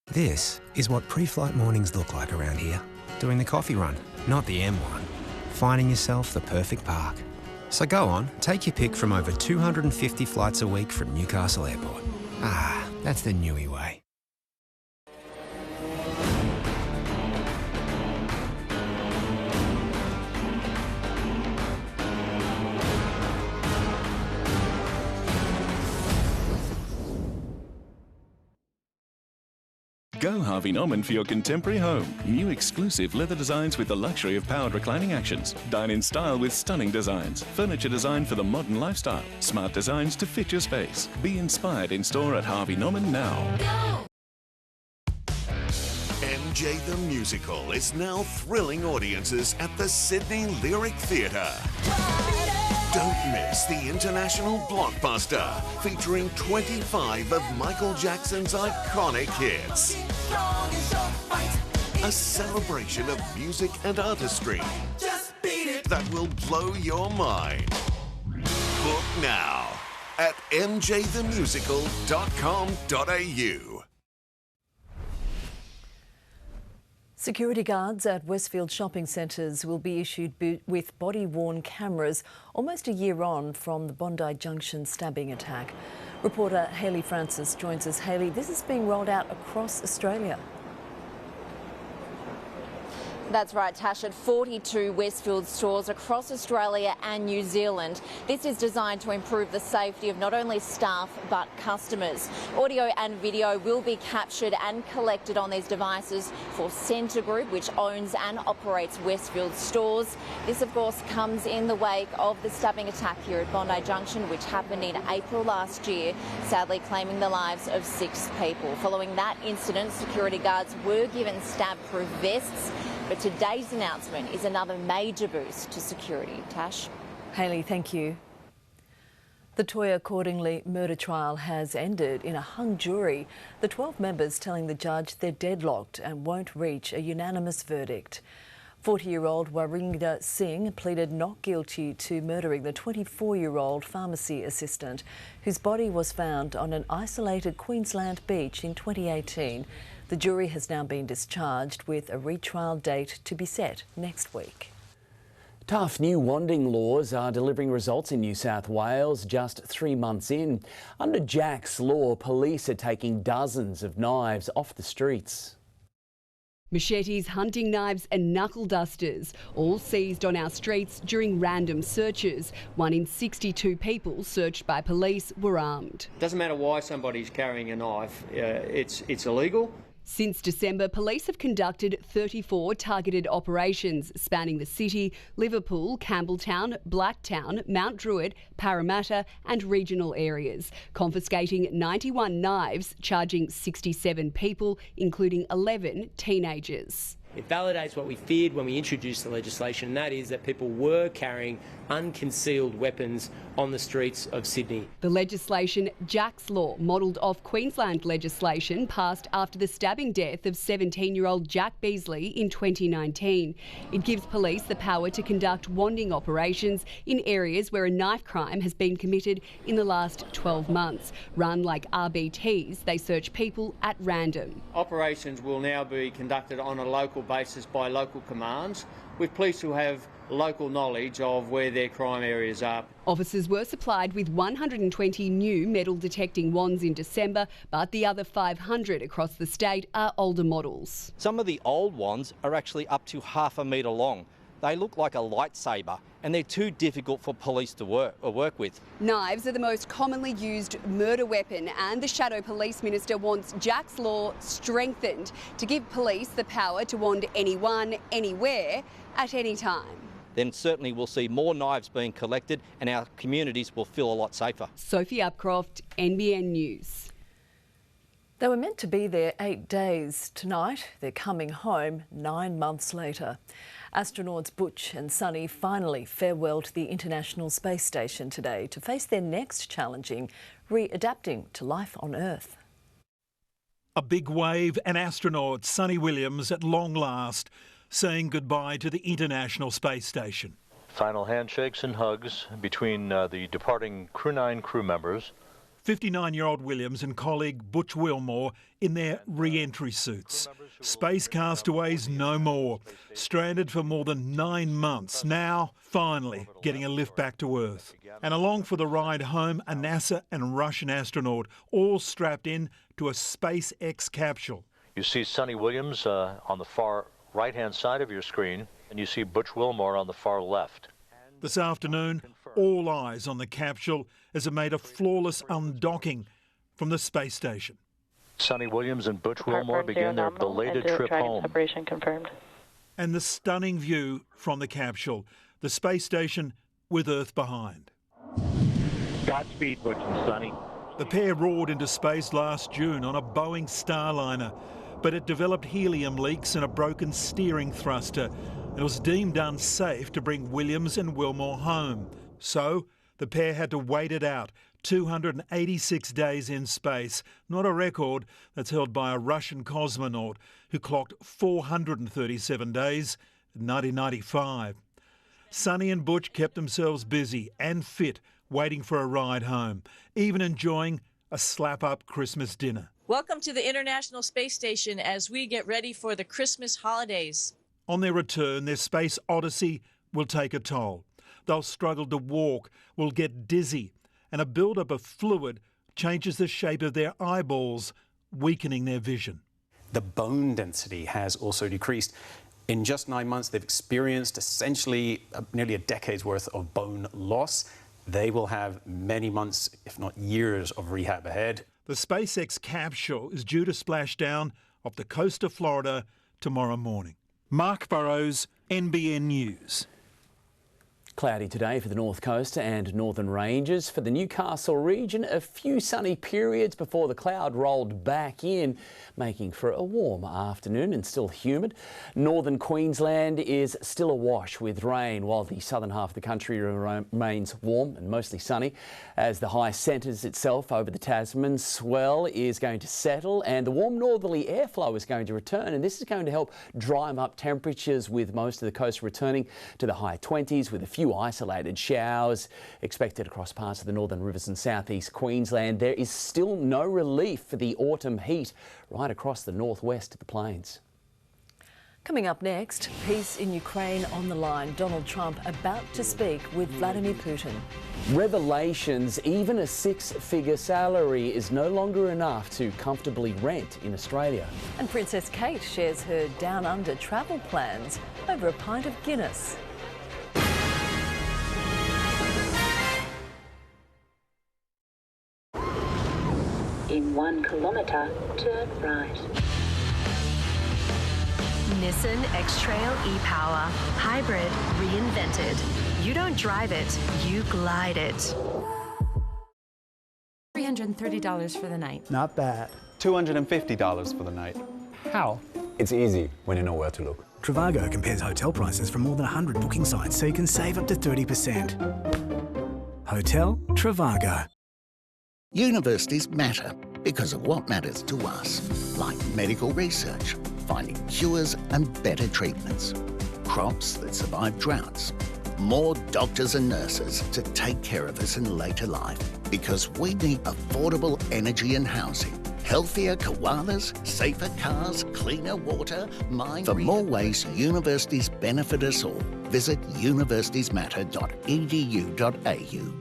[SPEAKER 27] This is what pre-flight mornings look like around here. Doing the coffee run, not the M1. Finding yourself the perfect park. So go on, take your pick from over 250 flights a week from Newcastle Airport. Ah, that's the Newy way.
[SPEAKER 31] Go Harvey Norman for your contemporary home. New exclusive leather designs with the luxury of powered reclining actions. Dine in style with stunning designs. Furniture designed for the modern lifestyle. Smart designs to fit your space. Be inspired in store at Harvey Norman now.
[SPEAKER 32] MJ the Musical is now thrilling audiences at the Sydney Lyric Theatre. Don't miss the international blockbuster featuring 25 of Michael Jackson's iconic hits. A celebration of music and artistry that will blow your mind. Book now at mjthemusical.com.au.
[SPEAKER 13] Security guards at Westfield shopping centres will be issued with body-worn cameras almost a year on from the Bondi Junction stabbing attack. Reporter Hayley Francis joins us. Hayley, this is being rolled out across Australia.
[SPEAKER 1] That's right, Tash, at 42 Westfield stores across Australia and New Zealand. This is designed to improve the safety of not only staff but customers. Audio and video will be captured and collected on these devices for Scentre Group, which owns and operates Westfield stores. This, of course, comes in the wake of the stabbing attack here at Bondi Junction, which happened in April last year, sadly claiming the lives of 6 people. Following that incident, security guards were given stab-proof vests. But today's announcement is another major boost to security. Tash?
[SPEAKER 13] Hayley, thank you. The Toyah Cordingley murder trial has ended in a hung jury, the 12 members telling the judge they're deadlocked and won't reach a unanimous verdict. 40-year-old Warinda Singh pleaded not guilty to murdering the 24-year-old pharmacy assistant, whose body was found on an isolated Queensland beach in 2018. The jury has now been discharged with a retrial date to be set next week.
[SPEAKER 25] Tough new wanding laws are delivering results in New South Wales just 3 months in. Under Jack's law, police are taking dozens of knives off the streets.
[SPEAKER 4] Machetes, hunting knives and knuckle dusters, all seized on our streets during random searches. 1 in 62 people searched by police were armed.
[SPEAKER 10] Doesn't matter why somebody's carrying a knife, it's illegal.
[SPEAKER 4] Since December, police have conducted 34 targeted operations spanning the city, Liverpool, Campbelltown, Blacktown, Mount Druitt, Parramatta and regional areas, confiscating 91 knives, charging 67 people, including 11 teenagers.
[SPEAKER 11] It validates what we feared when we introduced the legislation, and that is that people were carrying unconcealed weapons on the streets of Sydney.
[SPEAKER 4] The legislation, Jack's Law, modelled off Queensland legislation passed after the stabbing death of 17-year-old Jack Beasley in 2019. It gives police the power to conduct wanding operations in areas where a knife crime has been committed in the last 12 months. Run like RBTs, they search people at random.
[SPEAKER 10] Operations will now be conducted on a local basis by local commands, with police who have local knowledge of where their crime areas are.
[SPEAKER 4] Officers were supplied with 120 new metal detecting wands in December, but the other 500 across the state are older models.
[SPEAKER 12] Some of the old wands are actually up to ½ a metre long. They look like a lightsaber and they're too difficult for police to work with.
[SPEAKER 4] Knives are the most commonly used murder weapon, and the Shadow Police Minister wants Jack's Law strengthened to give police the power to wand anyone, anywhere, at any time.
[SPEAKER 12] Then certainly we'll see more knives being collected and our communities will feel a lot safer.
[SPEAKER 4] Sophie Upcroft, NBN News.
[SPEAKER 13] They were meant to be there 8 days. Tonight, they're coming home 9 months later. Astronauts Butch and Sunny finally farewelled the International Space Station today to face their next challenging, readapting to life on Earth.
[SPEAKER 14] A big wave and astronaut Sunny Williams at long last saying goodbye to the International Space Station.
[SPEAKER 15] Final handshakes and hugs between the departing Crew 9 crew members.
[SPEAKER 14] 59-year-old Williams and colleague Butch Wilmore in their re-entry suits. Space castaways no more. Stranded for more than 9 months. Now, finally, getting a lift back to Earth. And along for the ride home, a NASA and Russian astronaut, all strapped in to a SpaceX capsule.
[SPEAKER 15] You see Sunny Williams on the far right-hand side of your screen, and you see Butch Wilmore on the far left.
[SPEAKER 14] This afternoon, all eyes on the capsule as it made a flawless undocking from the space station.
[SPEAKER 15] Sunny Williams and Butch Wilmore begin their belated trip home.
[SPEAKER 16] Separation confirmed.
[SPEAKER 14] And the stunning view from the capsule, the space station with Earth behind.
[SPEAKER 16] Godspeed, Butch and Sunny.
[SPEAKER 14] The pair roared into space last June on a Boeing Starliner, but it developed helium leaks and a broken steering thruster. It was deemed unsafe to bring Williams and Wilmore home. So the pair had to wait it out, 286 days in space, not a record that's held by a Russian cosmonaut who clocked 437 days in 1995. Sunny and Butch kept themselves busy and fit, waiting for a ride home, even enjoying a slap-up Christmas dinner.
[SPEAKER 17] Welcome to the International Space Station as we get ready for the Christmas holidays.
[SPEAKER 14] On their return, their space odyssey will take a toll. They'll struggle to walk, will get dizzy, and a build-up of fluid changes the shape of their eyeballs, weakening their vision.
[SPEAKER 19] The bone density has also decreased.
[SPEAKER 2] In just 9 months, they've experienced essentially nearly a decade's worth of bone loss. They will have many months, if not years, of rehab ahead.
[SPEAKER 14] The SpaceX capsule is due to splash down off the coast of Florida tomorrow morning. Mark Burrows, NBN News.
[SPEAKER 25] Cloudy today for the North Coast and Northern Ranges. For the Newcastle region, a few sunny periods before the cloud rolled back in, making for a warm afternoon and still humid. Northern Queensland is still awash with rain, while the southern half of the country remains warm and mostly sunny. As the high centres itself over the Tasman, swell is going to settle and the warm northerly airflow is going to return, and this is going to help dry up temperatures, with most of the coast returning to the high 20s with a few isolated showers expected across parts of the Northern Rivers and southeast Queensland. There is still no relief for the autumn heat right across the northwest of the plains.
[SPEAKER 13] Coming up next, peace in Ukraine on the line. Donald Trump about to speak with Vladimir Putin.
[SPEAKER 25] Revelations: even a six-figure salary is no longer enough to comfortably rent in Australia.
[SPEAKER 13] And Princess Kate shares her down under travel plans over a pint of Guinness.
[SPEAKER 3] In 1 kilometre, turn right.
[SPEAKER 5] Nissan X-Trail e-Power. Hybrid reinvented. You don't drive it, you glide it.
[SPEAKER 18] $330 for the night.
[SPEAKER 19] Not bad.
[SPEAKER 20] $250 for the night.
[SPEAKER 19] How?
[SPEAKER 20] It's easy when you know where to look.
[SPEAKER 21] Trivago compares hotel prices from more than 100 booking sites so you can save up to 30%. Hotel Trivago.
[SPEAKER 22] Universities matter because of what matters to us, like medical research, finding cures and better treatments, crops that survive droughts, more doctors and nurses to take care of us in later life, because we need affordable energy and housing, healthier koalas, safer cars, cleaner water, For more ways universities benefit us all, visit universitiesmatter.edu.au.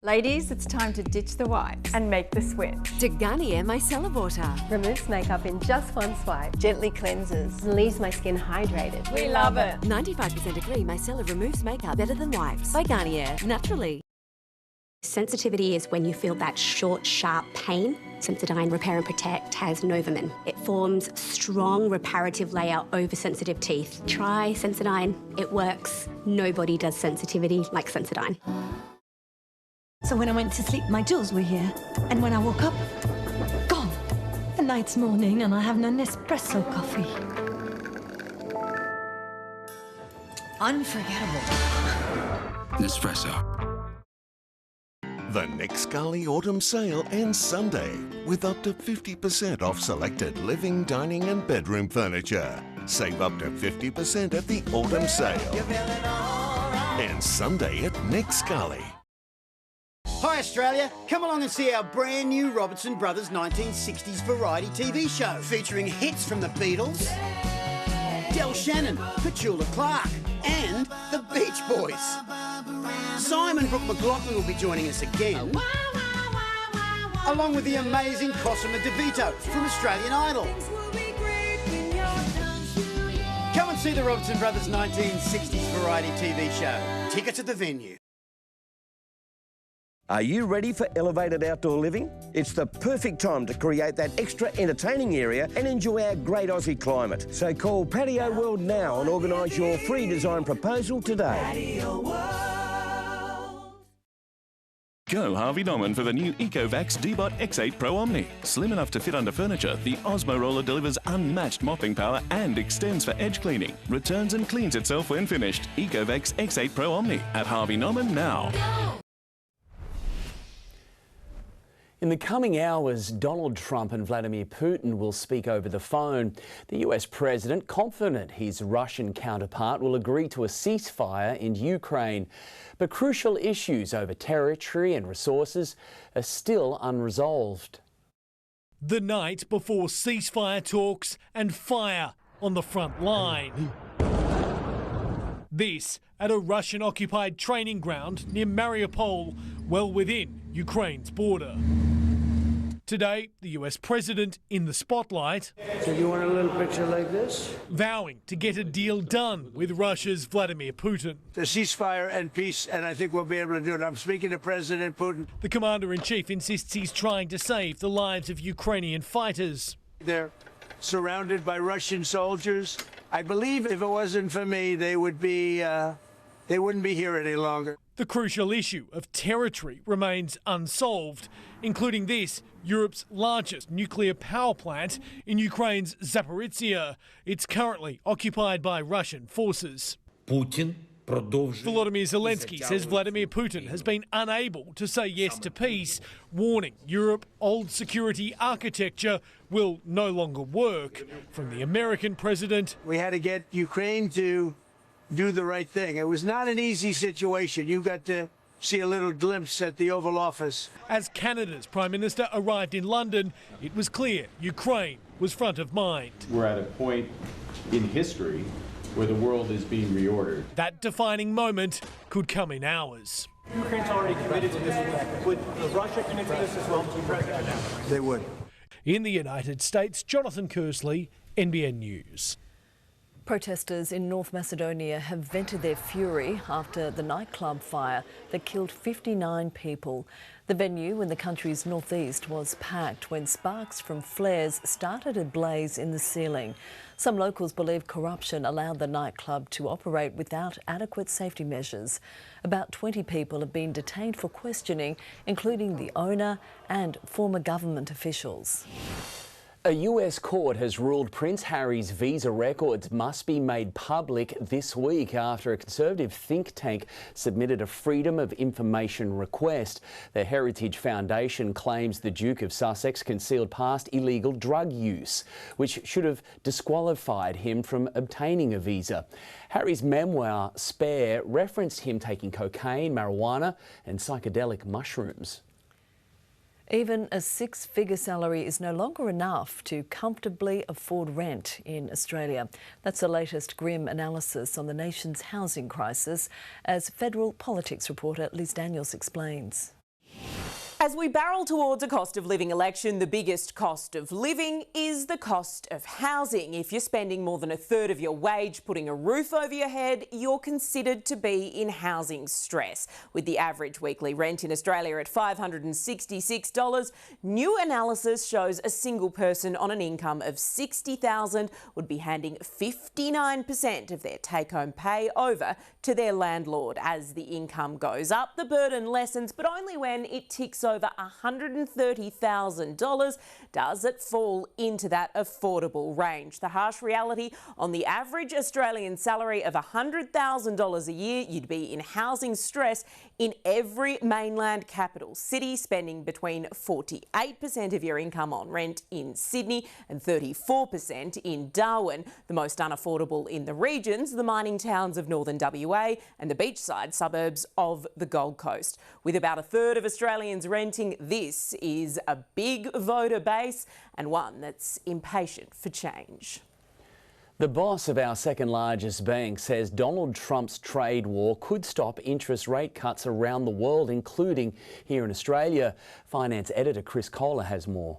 [SPEAKER 23] Ladies, it's time to ditch the wipes and make the switch.
[SPEAKER 3] To Garnier Micellar Water.
[SPEAKER 23] Removes makeup in just one swipe.
[SPEAKER 3] Gently cleanses
[SPEAKER 23] And leaves my skin hydrated. We love it.
[SPEAKER 3] 95% agree micellar removes makeup better than wipes. By Garnier, naturally.
[SPEAKER 28] Sensitivity is when you feel that short, sharp pain. Sensodyne Repair and Protect has Novamin. It forms strong reparative layer over sensitive teeth. Try Sensodyne. It works. Nobody does sensitivity like Sensodyne.
[SPEAKER 3] So when I went to sleep, my jewels were here. And when I woke up, gone. The night's morning and I have an espresso coffee. Unforgettable.
[SPEAKER 32] Nespresso. The Nick Scully Autumn Sale ends Sunday with up to 50% off selected living, dining and bedroom furniture. Save up to 50% at the Autumn Sale. Ends Sunday at Nick Scully.
[SPEAKER 29] Hi Australia, come along and see our brand new Robertson Brothers 1960s variety TV show featuring hits from the Beatles, Del Shannon, Petula Clark and the Beach Boys. Simon Brooke McLaughlin will be joining us again, along with the amazing Cosima DeVito from Australian Idol. Come and see the Robertson Brothers 1960s variety TV show. Tickets at the venue.
[SPEAKER 30] Are you ready for elevated outdoor living? It's the perfect time to create that extra entertaining area and enjoy our great Aussie climate. So call Patio World now and organise your free design proposal today.
[SPEAKER 31] Go Harvey Norman for the new Ecovacs D-Bot X8 Pro Omni. Slim enough to fit under furniture, the Osmo Roller delivers unmatched mopping power and extends for edge cleaning. Returns and cleans itself when finished. Ecovacs X8 Pro Omni at Harvey Norman now.
[SPEAKER 25] In the coming hours, Donald Trump and Vladimir Putin will speak over the phone. The US president confident his Russian counterpart will agree to a ceasefire in Ukraine. But crucial issues over territory and resources are still unresolved.
[SPEAKER 33] The night before ceasefire talks and fire on the front line. This at a Russian-occupied training ground near Mariupol, well within Ukraine's border. Today, the US president in the spotlight.
[SPEAKER 1] So you want a little picture like this?
[SPEAKER 33] Vowing to get a deal done with Russia's Vladimir Putin.
[SPEAKER 1] The ceasefire and peace, and I think we'll be able to do it. I'm speaking to President Putin.
[SPEAKER 33] The commander-in-chief insists he's trying to save the lives of Ukrainian fighters.
[SPEAKER 1] They're surrounded by Russian soldiers. I believe if it wasn't for me, they wouldn't be here any longer.
[SPEAKER 33] The crucial issue of territory remains unsolved, including this, Europe's largest nuclear power plant in Ukraine's Zaporizhzhia. It's currently occupied by Russian forces. Volodymyr Zelensky says Vladimir Putin has been unable to say yes to peace, warning Europe's old security architecture will no longer work. From the American president,
[SPEAKER 1] we had to get Ukraine to do the right thing. It was not an easy situation. You got to see a little glimpse at the Oval Office.
[SPEAKER 33] As Canada's Prime Minister arrived in London, it was clear Ukraine was front of mind.
[SPEAKER 4] We're at a point in history where the world is being reordered.
[SPEAKER 33] That defining moment could come in hours.
[SPEAKER 6] Ukraine's already committed to this. Would Russia commit to this as well, President?
[SPEAKER 1] They would.
[SPEAKER 33] In the United States, Jonathan Kersley, NBN News.
[SPEAKER 13] Protesters in North Macedonia have vented their fury after the nightclub fire that killed 59 people. The venue in the country's northeast was packed when sparks from flares started a blaze in the ceiling. Some locals believe corruption allowed the nightclub to operate without adequate safety measures. About 20 people have been detained for questioning, including the owner and former government officials.
[SPEAKER 25] A US court has ruled Prince Harry's visa records must be made public this week after a conservative think tank submitted a Freedom of Information request. The Heritage Foundation claims the Duke of Sussex concealed past illegal drug use, which should have disqualified him from obtaining a visa. Harry's memoir, Spare, referenced him taking cocaine, marijuana and psychedelic mushrooms.
[SPEAKER 13] Even a six-figure salary is no longer enough to comfortably afford rent in Australia. That's the latest grim analysis on the nation's housing crisis, as federal politics reporter Liz Daniels explains.
[SPEAKER 7] As we barrel towards a cost of living election, the biggest cost of living is the cost of housing. If you're spending more than a third of your wage putting a roof over your head, you're considered to be in housing stress. With the average weekly rent in Australia at $566, new analysis shows a single person on an income of $60,000 would be handing 59% of their take-home pay over to their landlord. As the income goes up, the burden lessens, but only when it ticks over $130,000 does it fall into that affordable range. The harsh reality, on the average Australian salary of $100,000 a year, you'd be in housing stress in every mainland capital city, spending between 48% of your income on rent in Sydney and 34% in Darwin. The most unaffordable in the regions, the mining towns of northern WA and the beachside suburbs of the Gold Coast. With about a third of Australians renting, this is a big voter base and one that's impatient for change.
[SPEAKER 25] The boss of our second largest bank says Donald Trump's trade war could stop interest rate cuts around the world, including here in Australia. Finance editor Chris Kohler has more.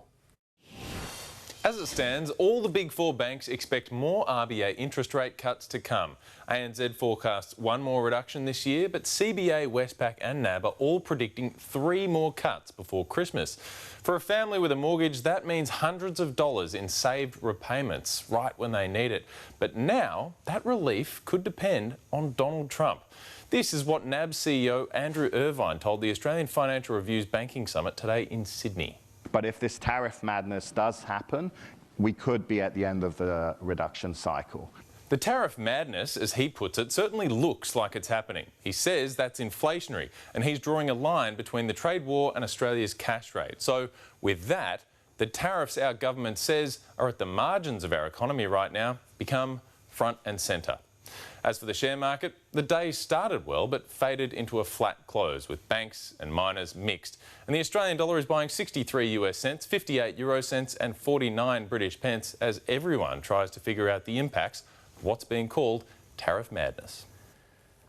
[SPEAKER 8] As it stands, all the big four banks expect more RBA interest rate cuts to come. ANZ forecasts one more reduction this year, but CBA, Westpac and NAB are all predicting 3 more cuts before Christmas. For a family with a mortgage, that means hundreds of dollars in saved repayments right when they need it. But now, that relief could depend on Donald Trump. This is what NAB CEO Andrew Irvine told the Australian Financial Review's Banking Summit today in Sydney.
[SPEAKER 9] But if this tariff madness does happen, we could be at the end of the reduction cycle.
[SPEAKER 8] The tariff madness, as he puts it, certainly looks like it's happening. He says that's inflationary, and he's drawing a line between the trade war and Australia's cash rate. So with that, the tariffs our government says are at the margins of our economy right now become front and centre. As for the share market, the day started well but faded into a flat close, with banks and miners mixed. And the Australian dollar is buying 63 US cents, 58 euro cents and 49 British pence as everyone tries to figure out the impacts of what's being called tariff madness.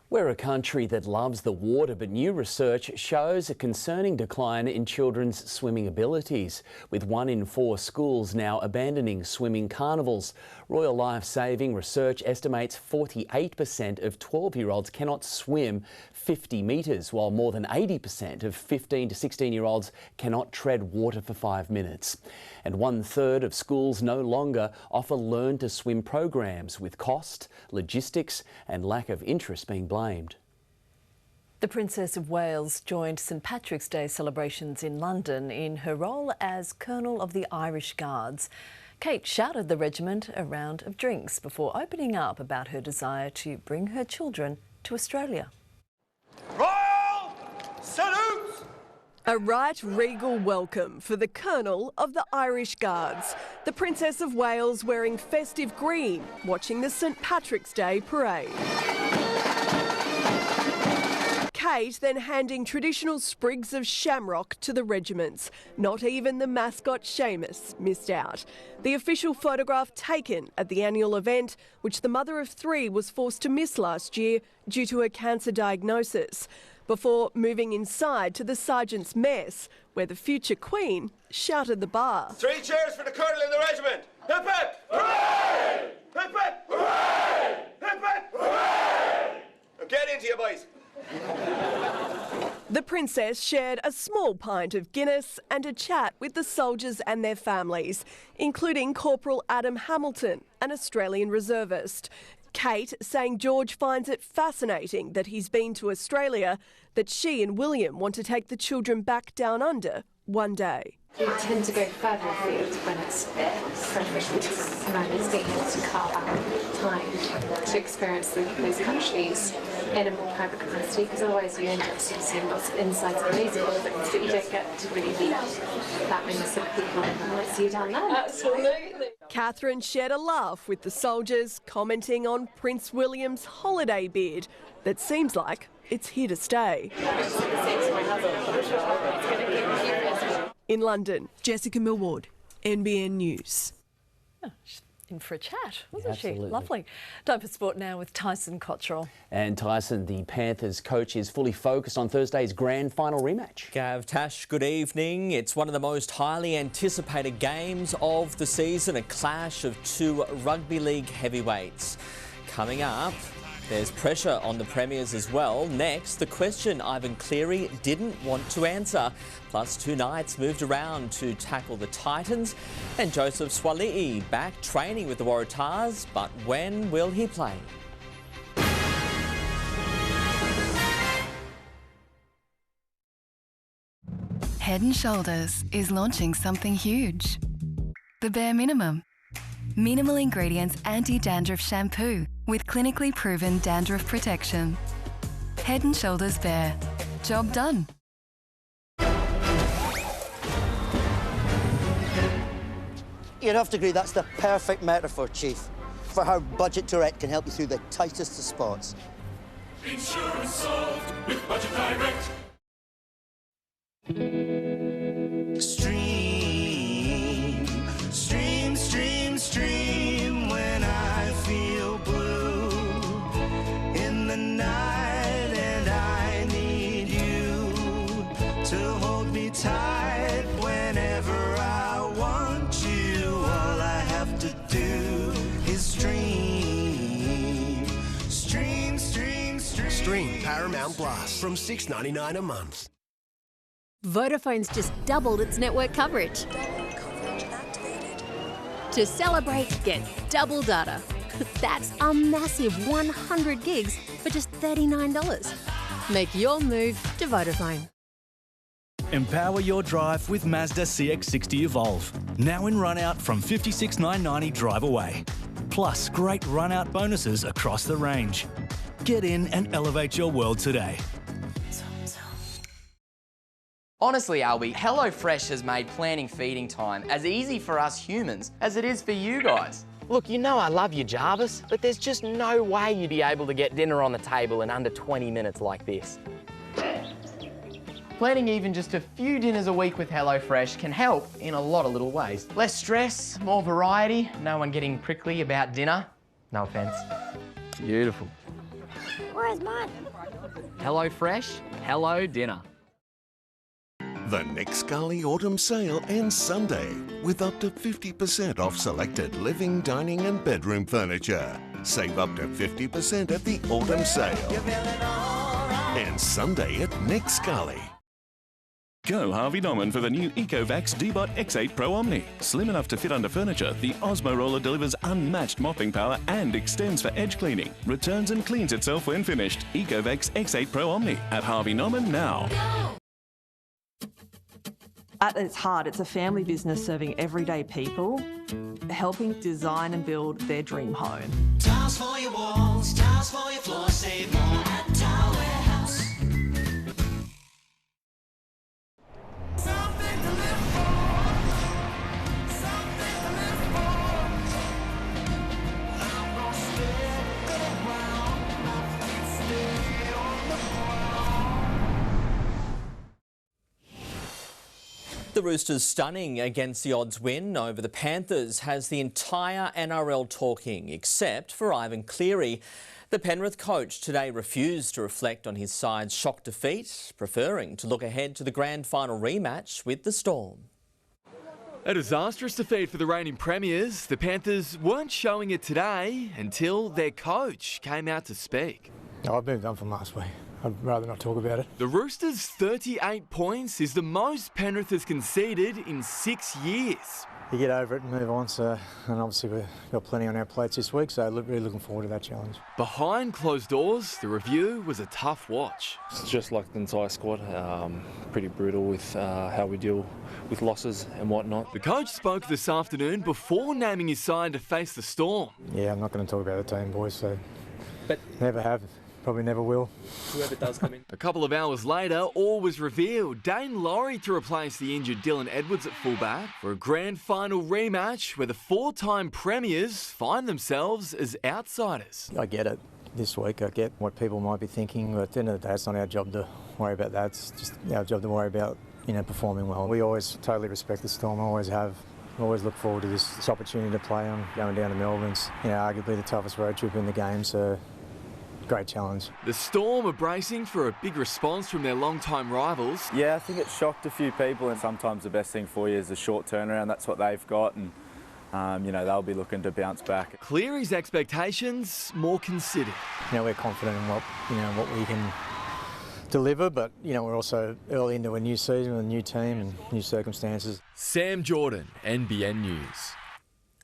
[SPEAKER 25] We're a country that loves the water, but new research shows a concerning decline in children's swimming abilities, with 1 in 4 schools now abandoning swimming carnivals. Royal Life Saving Research estimates 48% of 12-year-olds cannot swim 50 metres, while more than 80% of 15 to 16-year-olds cannot tread water for 5 minutes. And 1/3 of schools no longer offer learn to swim programs, with cost, logistics and lack of interest being blamed.
[SPEAKER 13] The Princess of Wales joined St Patrick's Day celebrations in London in her role as Colonel of the Irish Guards. Kate shouted the regiment a round of drinks before opening up about her desire to bring her children to Australia.
[SPEAKER 2] Royal salute!
[SPEAKER 5] A right regal welcome for the Colonel of the Irish Guards, the Princess of Wales wearing festive green, watching the St Patrick's Day parade. Kate then handing traditional sprigs of shamrock to the regiments. Not even the mascot Seamus missed out. The official photograph taken at the annual event, which the mother of 3 was forced to miss last year due to a cancer diagnosis, before moving inside to the sergeant's mess, where the future Queen shouted the bar.
[SPEAKER 2] 3 cheers for the Colonel in the regiment. Hip hip! Hooray! Hip hip! Hooray! Hip hip! Hooray! Now get into you, boys.
[SPEAKER 5] The Princess shared a small pint of Guinness and a chat with the soldiers and their families, including Corporal Adam Hamilton, an Australian reservist. Kate saying George finds it fascinating that he's been to Australia, that she and William want to take the children back down under one day.
[SPEAKER 10] We tend to go further afield when it's beneficial to manage being able to carve out time to experience those countries in a more private capacity, because otherwise you end up seeing lots of insides and amazing things, but you don't get to really meet that many sort of people like see you down there. Absolutely.
[SPEAKER 5] Catherine shared a laugh with the soldiers, commenting on Prince William's holiday beard that seems like it's here to stay. In London, Jessica Millward, NBN News.
[SPEAKER 13] Oh, she's in for a chat, wasn't
[SPEAKER 25] Absolutely.
[SPEAKER 13] she? Lovely. Time for sport now with Tyson Cottrill.
[SPEAKER 25] And Tyson, the Panthers coach, is fully focused on Thursday's grand final rematch.
[SPEAKER 11] Gav, Tash, good evening. It's one of the most highly anticipated games of the season, a clash of 2 rugby league heavyweights. Coming up, there's pressure on the Premiers as well. Next, the question Ivan Cleary didn't want to answer. Plus, 2 nights moved around to tackle the Titans. And Joseph Swali'i back training with the Waratahs, but when will he play?
[SPEAKER 12] Head & Shoulders is launching something huge. The bare minimum. Minimal ingredients anti-dandruff shampoo with clinically proven dandruff protection. Head & Shoulders Bare. Job done.
[SPEAKER 14] You'd have to agree that's the perfect metaphor, Chief, for how Budget Direct can help you through the tightest of spots.
[SPEAKER 15] Insurance solved with Budget Direct.
[SPEAKER 16] Stream, stream, stream, stream when I feel blue in the night, and I need you to hold me tight whenever I want you. All I have to do is stream, stream, stream, stream.
[SPEAKER 17] Stream Paramount Plus from $6.99 a month.
[SPEAKER 19] Vodafone's just doubled its network coverage. To celebrate, get double data. That's a massive 100 gigs for just $39. Make your move to Vodafone.
[SPEAKER 24] Empower your drive with Mazda CX-60 Evolve. Now in run-out from $56,990 drive away. Plus great run-out bonuses across the range. Get in and elevate your world today.
[SPEAKER 26] Honestly, Albie, HelloFresh has made planning feeding time as easy for us humans as it is for you guys.
[SPEAKER 27] Look, you know I love you, Jarvis, but there's just no way you'd be able to get dinner on the table in under 20 minutes like this.
[SPEAKER 26] Planning even just a few dinners a week with HelloFresh can help in a lot of little ways. Less stress, more variety, no one getting prickly about dinner. No offence. Beautiful.
[SPEAKER 19] Where's mine?
[SPEAKER 27] Hello Fresh, hello dinner.
[SPEAKER 17] The Nick Scully Autumn Sale ends Sunday with up to 50% off selected living, dining and bedroom furniture. Save up to 50% at the Autumn Sale. Ends Sunday at Nick Scully.
[SPEAKER 3] Go Harvey Norman for the new EcoVax D-Bot X8 Pro Omni. Slim enough to fit under furniture, the Osmo roller delivers unmatched mopping power and extends for edge cleaning. Returns and cleans itself when finished. EcoVax X8 Pro Omni at Harvey Norman now.
[SPEAKER 4] At its heart, it's a family business serving everyday people, helping design and build their dream home.
[SPEAKER 16] Tiles for your walls, tiles for your floor, save more at Tile Warehouse. Something to live for. Something to live for. I'm gonna stay around. My feet stay on the ground.
[SPEAKER 11] The Roosters' stunning against the odds win over the Panthers has the entire NRL talking, except for Ivan Cleary. The Penrith coach today refused to reflect on his side's shock defeat, preferring to look ahead to the grand final rematch with the Storm.
[SPEAKER 6] A disastrous defeat for the reigning premiers. The Panthers weren't showing it today until their coach came out to speak.
[SPEAKER 18] I've moved on from last week. I'd rather not talk about it.
[SPEAKER 6] The Roosters' 38 points is the most Penrith has conceded in 6 years.
[SPEAKER 18] You get over it and move on, and obviously we've got plenty on our plates this week, so really looking forward to that challenge.
[SPEAKER 6] Behind closed doors, the review was a tough watch.
[SPEAKER 20] It's just like the entire squad, pretty brutal with how we deal with losses and whatnot.
[SPEAKER 6] The coach spoke this afternoon before naming his side to face the Storm.
[SPEAKER 18] Yeah, I'm not going to talk about the team, boys, so never have. Probably never will.
[SPEAKER 20] Whoever does come in.
[SPEAKER 6] A couple of hours later, all was revealed. Dane Laurie to replace the injured Dylan Edwards at fullback for a grand final rematch where the four-time premiers find themselves as outsiders.
[SPEAKER 18] I get it this week. I get what people might be thinking, but at the end of the day, it's not our job to worry about that. It's just our job to worry about, performing well. We always totally respect the Storm, always have. Always look forward to this opportunity to play on going down to Melbourne. It's, arguably the toughest road trip in the game, so great challenge.
[SPEAKER 6] The Storm are bracing for a big response from their long-time rivals.
[SPEAKER 21] Yeah, I think it shocked a few people, and sometimes the best thing for you is a short turnaround. That's what they've got, and they'll be looking to bounce back.
[SPEAKER 6] Cleary's expectations more considered.
[SPEAKER 18] We're confident in what we can deliver, but we're also early into a new season with a new team and new circumstances.
[SPEAKER 6] Sam Jordan, NBN News.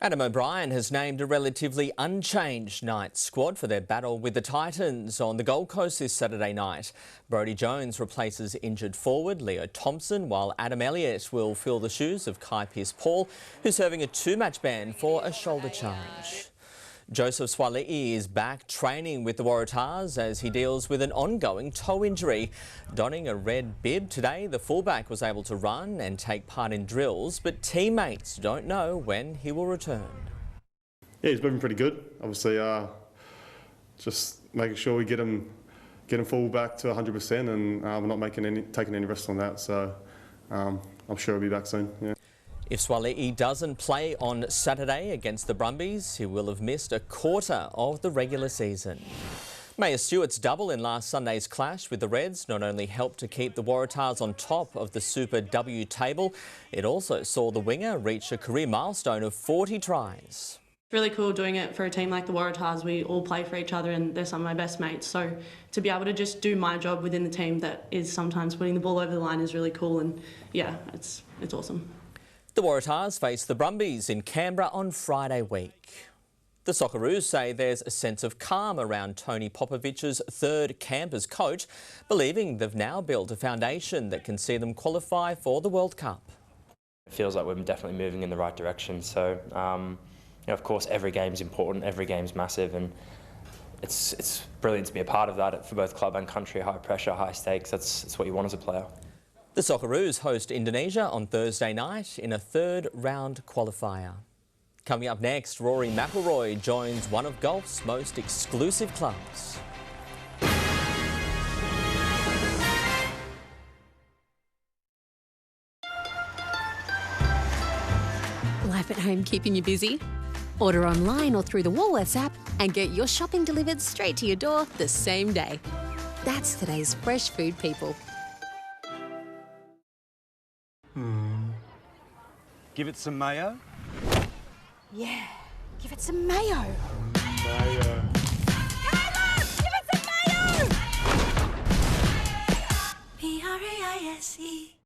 [SPEAKER 11] Adam O'Brien has named a relatively unchanged Knights squad for their battle with the Titans on the Gold Coast this Saturday night. Brodie Jones replaces injured forward Leo Thompson, while Adam Elliott will fill the shoes of Kai Pearce-Paul, who's serving a two-match ban for a shoulder challenge. Joseph Swali'i is back training with the Waratahs as he deals with an ongoing toe injury. Donning a red bib today, the fullback was able to run and take part in drills, but teammates don't know when he will return.
[SPEAKER 22] Yeah, he's moving pretty good. Obviously, just making sure we get him full back to 100%, and we're not taking any risks on that. So I'm sure he'll be back soon. Yeah.
[SPEAKER 11] If Swali'i doesn't play on Saturday against the Brumbies, he will have missed a quarter of the regular season. Mayor Stewart's double in last Sunday's clash with the Reds not only helped to keep the Waratahs on top of the Super W table, it also saw the winger reach a career milestone of 40 tries.
[SPEAKER 23] Really cool doing it for a team like the Waratahs. We all play for each other and they're some of my best mates. So to be able to just do my job within the team that is sometimes putting the ball over the line is really cool, and yeah, it's awesome.
[SPEAKER 11] The Waratahs face the Brumbies in Canberra on Friday week. The Socceroos say there's a sense of calm around Tony Popovic's third camp as coach, believing they've now built a foundation that can see them qualify for the World Cup.
[SPEAKER 28] It feels like we're definitely moving in the right direction. So, of course, every game's important, every game's massive, and it's brilliant to be a part of that for both club and country. High pressure, high stakes, that's what you want as a player.
[SPEAKER 11] The Socceroos host Indonesia on Thursday night in a third-round qualifier. Coming up next, Rory McIlroy joins one of golf's most exclusive clubs.
[SPEAKER 19] Life at home keeping you busy? Order online or through the Woolworths app and get your shopping delivered straight to your door the same day. That's today's fresh food people.
[SPEAKER 1] Give it some mayo.
[SPEAKER 2] Yeah, give it some mayo.
[SPEAKER 1] Mayo.
[SPEAKER 2] Give it some mayo! P-R-A-I-S-E.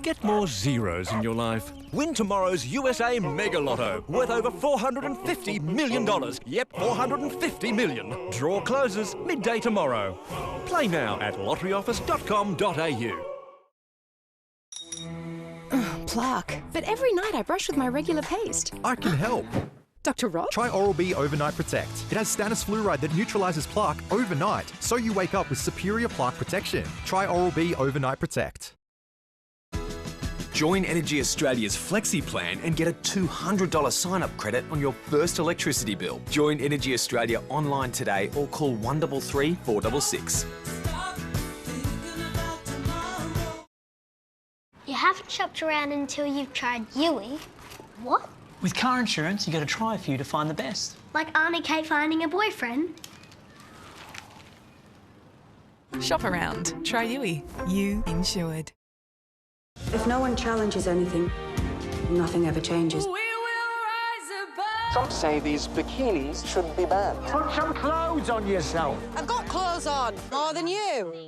[SPEAKER 5] Get more zeros in your life. Win tomorrow's USA Mega Lotto, worth over $450 million. Yep, $450 million. Draw closes midday tomorrow. Play now at lotteryoffice.com.au.
[SPEAKER 2] Plaque. But every night I brush with my regular paste.
[SPEAKER 7] I can help.
[SPEAKER 2] Dr. Rob?
[SPEAKER 7] Try Oral-B Overnight Protect. It has stannous fluoride that neutralises plaque overnight, so you wake up with superior plaque protection. Try Oral-B Overnight Protect.
[SPEAKER 8] Join Energy Australia's Flexi Plan and get a $200 sign-up credit on your first electricity bill. Join Energy Australia online today or call 133 466.
[SPEAKER 9] You haven't shopped around until you've tried Yui. What?
[SPEAKER 10] With car insurance, you got to try a few to find the best.
[SPEAKER 9] Like Auntie Kate finding a boyfriend?
[SPEAKER 13] Shop around. Try Yui. You insured.
[SPEAKER 29] If no one challenges anything, nothing ever changes.
[SPEAKER 30] Some say these bikinis shouldn't be banned.
[SPEAKER 31] Put some clothes on yourself.
[SPEAKER 2] I've got clothes on, more than you.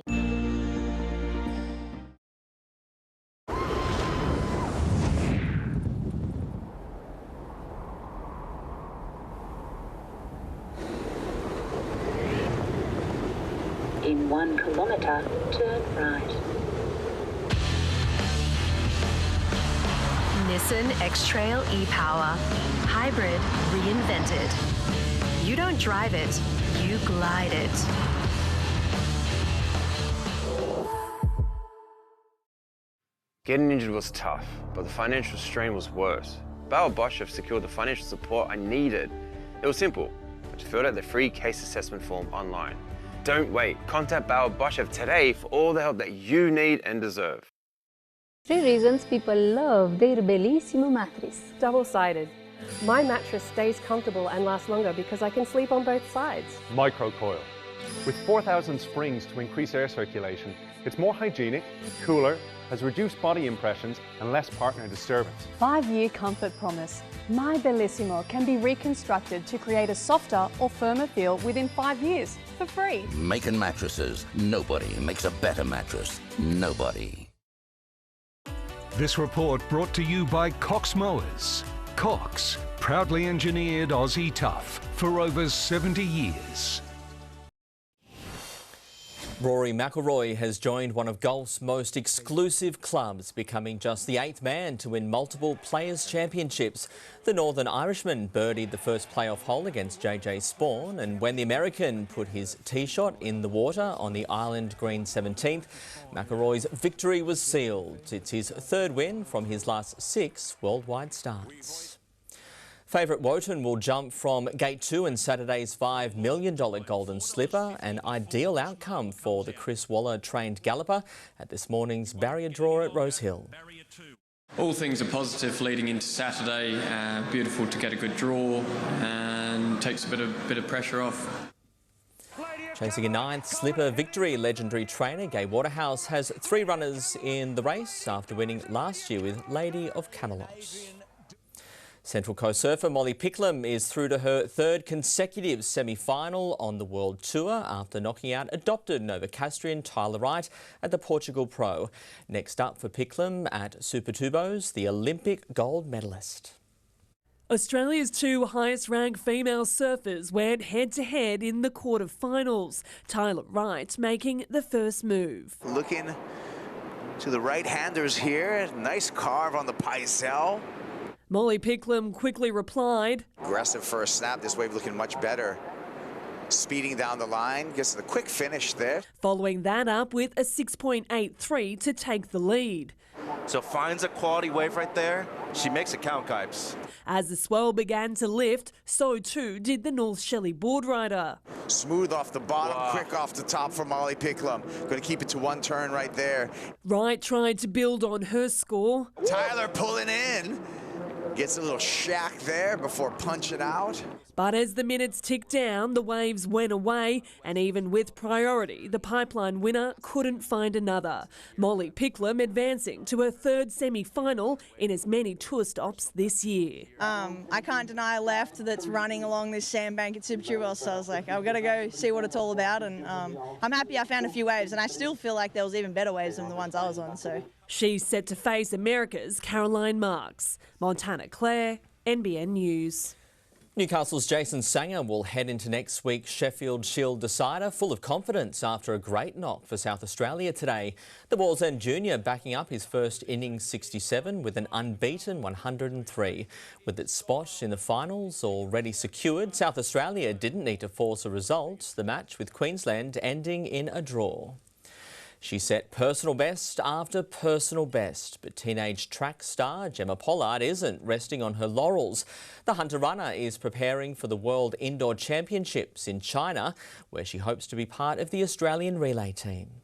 [SPEAKER 32] In 1 kilometre, turn right.
[SPEAKER 33] Nissan X-Trail e-Power. Hybrid reinvented. You don't drive it, you glide it.
[SPEAKER 34] Getting injured was tough, but the financial strain was worse. Beyersdorf secured the financial support I needed. It was simple. I just filled out the free case assessment form online. Don't wait. Contact Beyersdorf today for all the help that you need and deserve.
[SPEAKER 35] 3 reasons people love their Bellissimo mattress.
[SPEAKER 36] Double-sided. My mattress stays comfortable and lasts longer because I can sleep on both sides.
[SPEAKER 37] Microcoil. With 4,000 springs to increase air circulation, it's more hygienic, cooler, has reduced body impressions and less partner disturbance.
[SPEAKER 38] 5-year comfort promise. My Bellissimo can be reconstructed to create a softer or firmer feel within 5 years for free.
[SPEAKER 39] Making mattresses. Nobody makes a better mattress. Nobody.
[SPEAKER 40] This report brought to you by Cox Mowers. Cox, proudly engineered Aussie tough for over 70 years.
[SPEAKER 11] Rory McIlroy has joined one of golf's most exclusive clubs, becoming just the 8th man to win multiple Players' Championships. The Northern Irishman birdied the first playoff hole against JJ Spawn, and when the American put his tee shot in the water on the Island Green 17th, McIlroy's victory was sealed. It's his 3rd win from his last 6 worldwide starts. Favourite Wotan will jump from Gate 2 in Saturday's $5 million Golden Slipper, an ideal outcome for the Chris Waller-trained galloper at this morning's barrier draw at Rose Hill.
[SPEAKER 41] All things are positive leading into Saturday. Beautiful to get a good draw and takes a bit of pressure off.
[SPEAKER 11] Chasing a 9th slipper victory, legendary trainer Gai Waterhouse has 3 runners in the race after winning last year with Lady of Camelot. Central Coast surfer Molly Picklum is through to her 3rd consecutive semi-final on the World Tour after knocking out adopted Novocastrian Tyler Wright at the Portugal Pro. Next up for Picklum at Super Tubos, the Olympic gold medalist.
[SPEAKER 42] Australia's 2 highest-ranked female surfers went head-to-head in the quarter-finals. Tyler Wright making the first move.
[SPEAKER 43] Looking to the right-handers here. Nice carve on the Paisel.
[SPEAKER 42] Molly Picklum quickly replied.
[SPEAKER 43] Aggressive first snap, this wave looking much better. Speeding down the line, gets the quick finish there.
[SPEAKER 42] Following that up with a 6.83 to take the lead.
[SPEAKER 44] So finds a quality wave right there. She makes it count, Kipes.
[SPEAKER 42] As the swell began to lift, so too did the North Shelley board rider.
[SPEAKER 43] Smooth off the bottom, quick off the top for Molly Picklum. Going to keep it to 1 turn right there.
[SPEAKER 42] Wright tried to build on her score.
[SPEAKER 43] Tyler pulling in. Gets a little shack there before punching out.
[SPEAKER 42] But as the minutes ticked down, the waves went away, and even with priority, the pipeline winner couldn't find another. Molly Picklum advancing to her third semi-final in as many tour stops this year.
[SPEAKER 1] I can't deny a left that's running along this sandbank at Sibchewell, so I was like, I've got to go see what it's all about, and I'm happy I found a few waves, and I still feel like there was even better waves than the ones I was on. So
[SPEAKER 42] she's set to face America's Caroline Marks. Montana Claire, NBN News.
[SPEAKER 11] Newcastle's Jason Sanger will head into next week's Sheffield Shield decider full of confidence after a great knock for South Australia today. The Wall's End junior backing up his first innings 67 with an unbeaten 103. With its spot in the finals already secured, South Australia didn't need to force a result, the match with Queensland ending in a draw. She set personal best after personal best, but teenage track star Gemma Pollard isn't resting on her laurels. The Hunter runner is preparing for the World Indoor Championships in China, where she hopes to be part of the Australian relay team.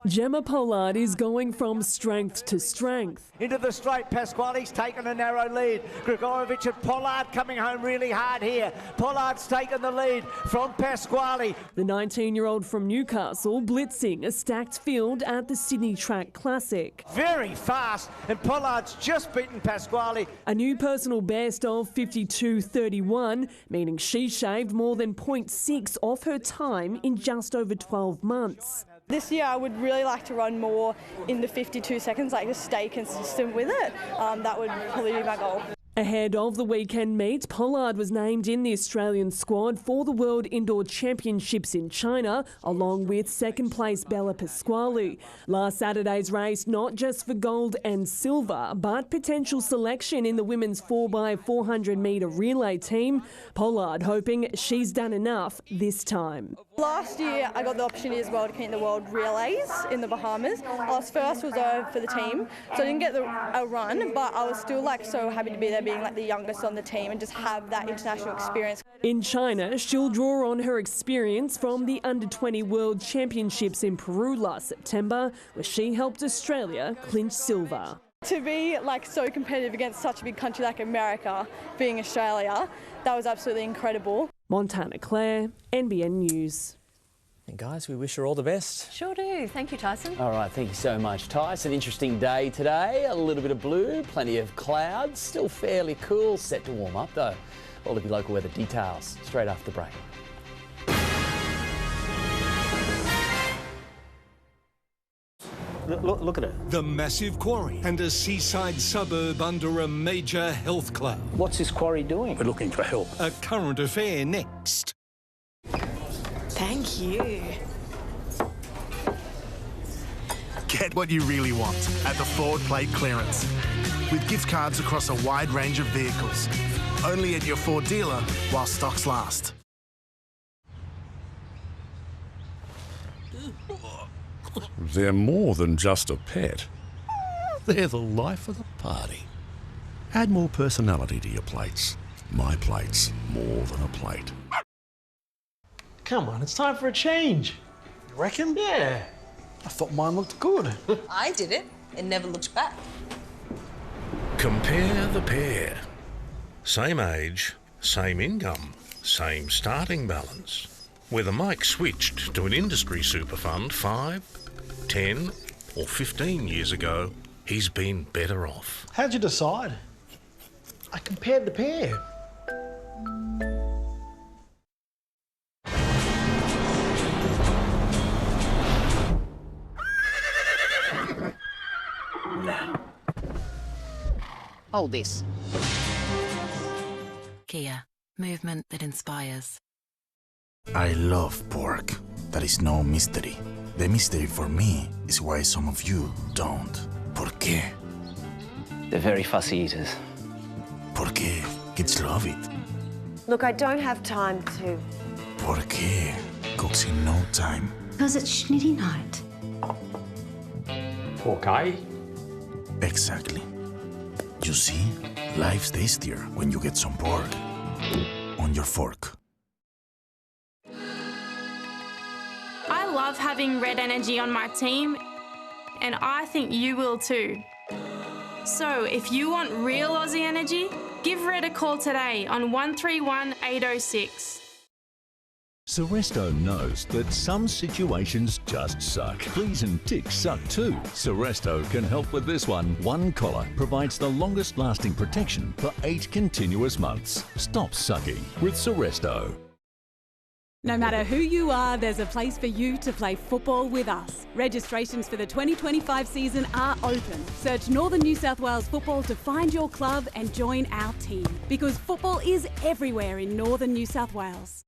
[SPEAKER 42] Gemma Pollard is going from strength to strength.
[SPEAKER 31] Into the straight, Pasquale's taken a narrow lead. Grigorovich and Pollard coming home really hard here. Pollard's taken the lead from Pasquale.
[SPEAKER 42] The 19-year-old from Newcastle blitzing a stacked field at the Sydney Track Classic.
[SPEAKER 31] Very fast, and Pollard's just beaten Pasquale.
[SPEAKER 42] A new personal best of 52.31, meaning she shaved more than 0.6 off her time in just over 12 months.
[SPEAKER 3] This year I would really like to run more in the 52 seconds, like just stay consistent with it. That would probably be my goal.
[SPEAKER 42] Ahead of the weekend meet, Pollard was named in the Australian squad for the World Indoor Championships in China, along with second-place Bella Pasquale. Last Saturday's race, not just for gold and silver, but potential selection in the women's 4x400 metre relay team. Pollard hoping she's done enough this time.
[SPEAKER 3] Last year I got the opportunity as well to compete in the World Relays in the Bahamas. I was first reserve for the team, so I didn't get a run, but I was still so happy to be there, being the youngest on the team and just have that international experience.
[SPEAKER 42] In China, she'll draw on her experience from the Under-20 World Championships in Peru last September, where she helped Australia clinch silver.
[SPEAKER 3] To be so competitive against such a big country like America, being Australia, that was absolutely incredible.
[SPEAKER 42] Montana Claire, NBN News.
[SPEAKER 11] And guys, we wish her all the best.
[SPEAKER 4] Sure do. Thank you, Tyson.
[SPEAKER 5] All right, thank you so much, Tyson. Interesting day today. A little bit of blue, plenty of clouds, still fairly cool, set to warm up though. All of your local weather details straight after the break.
[SPEAKER 6] Look at it.
[SPEAKER 40] The massive quarry and a seaside suburb under a major health cloud.
[SPEAKER 6] What's this quarry doing? We're looking for help.
[SPEAKER 40] A current affair next.
[SPEAKER 4] Thank you.
[SPEAKER 7] Get what you really want at the Ford Plate Clearance. With gift cards across a wide range of vehicles. Only at your Ford dealer while stocks last.
[SPEAKER 8] They're more than just a pet. They're the life of the party. Add more personality to your plates. My plate's more than a plate.
[SPEAKER 31] Come on, it's time for a change. You reckon? Yeah. I thought mine looked good.
[SPEAKER 4] I did it. It never looked back.
[SPEAKER 8] Compare the pair. Same age, same income, same starting balance. Whether Mike switched to an industry super fund 5, 10 or 15 years ago, he's been better off.
[SPEAKER 31] How'd you decide? I compared the pair.
[SPEAKER 4] Hold this.
[SPEAKER 33] Kia, movement that inspires.
[SPEAKER 7] I love pork. That is no mystery. The mystery for me is why some of you don't. ¿Por qué?
[SPEAKER 5] They're very fussy eaters.
[SPEAKER 7] ¿Por qué? Kids love it.
[SPEAKER 35] Look, I don't have time to.
[SPEAKER 7] ¿Por qué? Cooks in no time.
[SPEAKER 35] Because it's schnitty night.
[SPEAKER 6] Pork, eh?
[SPEAKER 7] Exactly. You see, life's tastier when you get some pork on your fork.
[SPEAKER 10] I love having red energy on my team, and I think you will too. So if you want real Aussie energy, Give Red a call today on 131 806.
[SPEAKER 2] Seresto knows that some situations just suck. Fleas and ticks suck too. Seresto can help with this one. One collar provides the longest lasting protection for 8 continuous months. Stop sucking with Seresto.
[SPEAKER 9] No matter who you are, there's a place for you to play football with us. Registrations for the 2025 season are open. Search Northern New South Wales Football to find your club and join our team. Because football is everywhere in Northern New South Wales.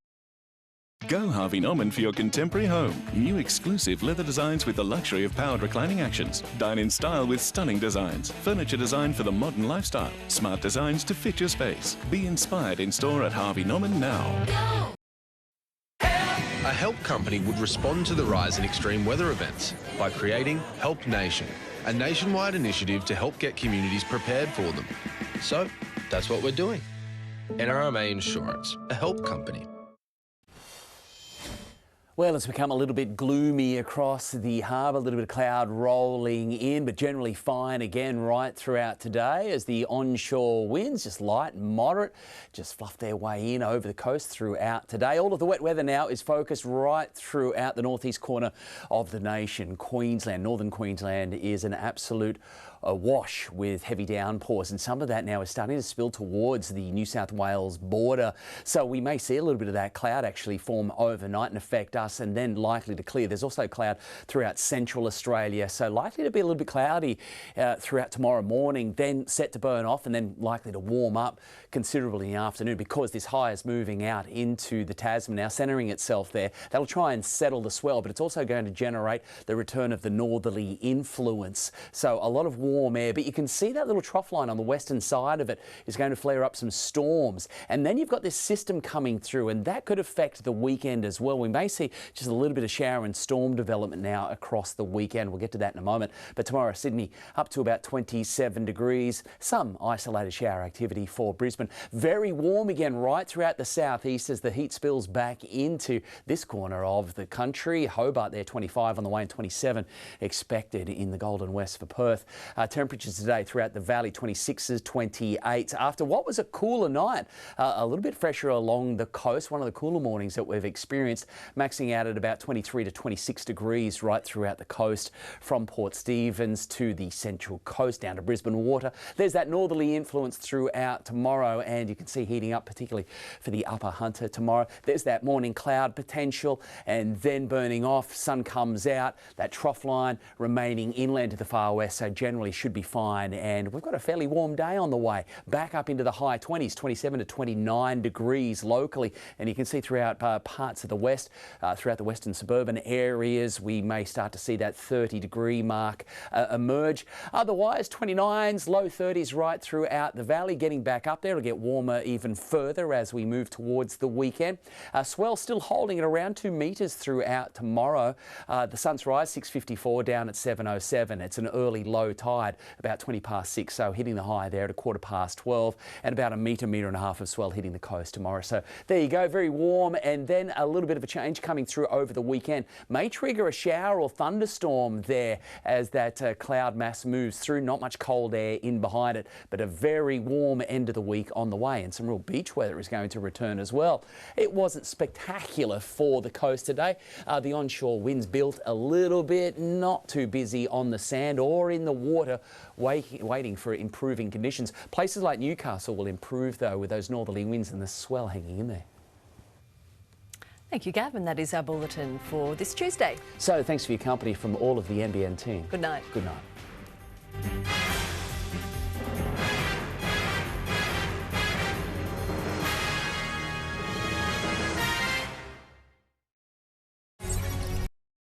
[SPEAKER 12] Go Harvey Norman for your contemporary home. New exclusive leather designs with the luxury of powered reclining actions. Dine in style with stunning designs. Furniture designed for the modern lifestyle. Smart designs to fit your space. Be inspired in store at Harvey Norman now.
[SPEAKER 13] A help company would respond to the rise in extreme weather events by creating Help Nation, a nationwide initiative to help get communities prepared for them. So that's what we're doing. NRMA Insurance, a help company.
[SPEAKER 5] Well, it's become a little bit gloomy across the harbour, a little bit of cloud rolling in, but generally fine again right throughout today as the onshore winds, just light and moderate, just fluff their way in over the coast throughout today. All of the wet weather now is focused right throughout the northeast corner of the nation. Queensland, northern Queensland is an absolute awash with heavy downpours, and some of that now is starting to spill towards the New South Wales border. So we may see a little bit of that cloud actually form overnight and affect us, and then likely to clear. There's also cloud throughout central Australia, so likely to be a little bit cloudy throughout tomorrow morning, then set to burn off, and then likely to warm up considerably in the afternoon because this high is moving out into the Tasman now, centering itself there. That'll try and settle the swell, but it's also going to generate the return of the northerly influence. So a lot of warm air, but you can see that little trough line on the western side of it is going to flare up some storms. And then you've got this system coming through, and that could affect the weekend as well. We may see just a little bit of shower and storm development now across the weekend. We'll get to that in a moment. But tomorrow, Sydney up to about 27 degrees. Some isolated shower activity for Brisbane. Very warm again right throughout the southeast as the heat spills back into this corner of the country. Hobart there 25 on the way and 27 expected in the Golden West for Perth. Temperatures today throughout the valley 26s, 28s. After what was a cooler night, a little bit fresher along the coast. One of the cooler mornings that we've experienced, maxing out at about 23 to 26 degrees right throughout the coast from Port Stephens to the central coast down to Brisbane Water. There's that northerly influence throughout tomorrow, and you can see heating up particularly for the upper Hunter tomorrow. There's that morning cloud potential and then burning off. Sun comes out, that trough line remaining inland to the far west, so generally should be fine. And we've got a fairly warm day on the way, back up into the high 20s, 27 to 29 degrees locally. And you can see throughout parts of the west, throughout the western suburban areas, we may start to see that 30-degree mark emerge. Otherwise, 29s, low 30s right throughout the valley, getting back up there. It'll get warmer even further as we move towards the weekend. Swell still holding at around 2 metres throughout tomorrow. The sun's rise 6:54 down at 7:07. It's an early low tide about 20 past 6, so hitting the high there at a 12:15, and about a metre and a half of swell hitting the coast tomorrow. So there you go, very warm, and then a little bit of a change coming through over the weekend. May trigger a shower or thunderstorm there as that cloud mass moves through. Not much cold air in behind it, but a very warm end of the week on the way, and some real beach weather is going to return as well. It wasn't spectacular for the coast today. The onshore winds built a little bit, not too busy on the sand or in the water, waiting for improving conditions. Places like Newcastle will improve though with those northerly winds and the swell hanging in there.
[SPEAKER 4] Thank you, Gavin. That is our bulletin for this Tuesday.
[SPEAKER 5] So thanks for your company from all of the NBN team.
[SPEAKER 4] Good night.
[SPEAKER 5] Good night.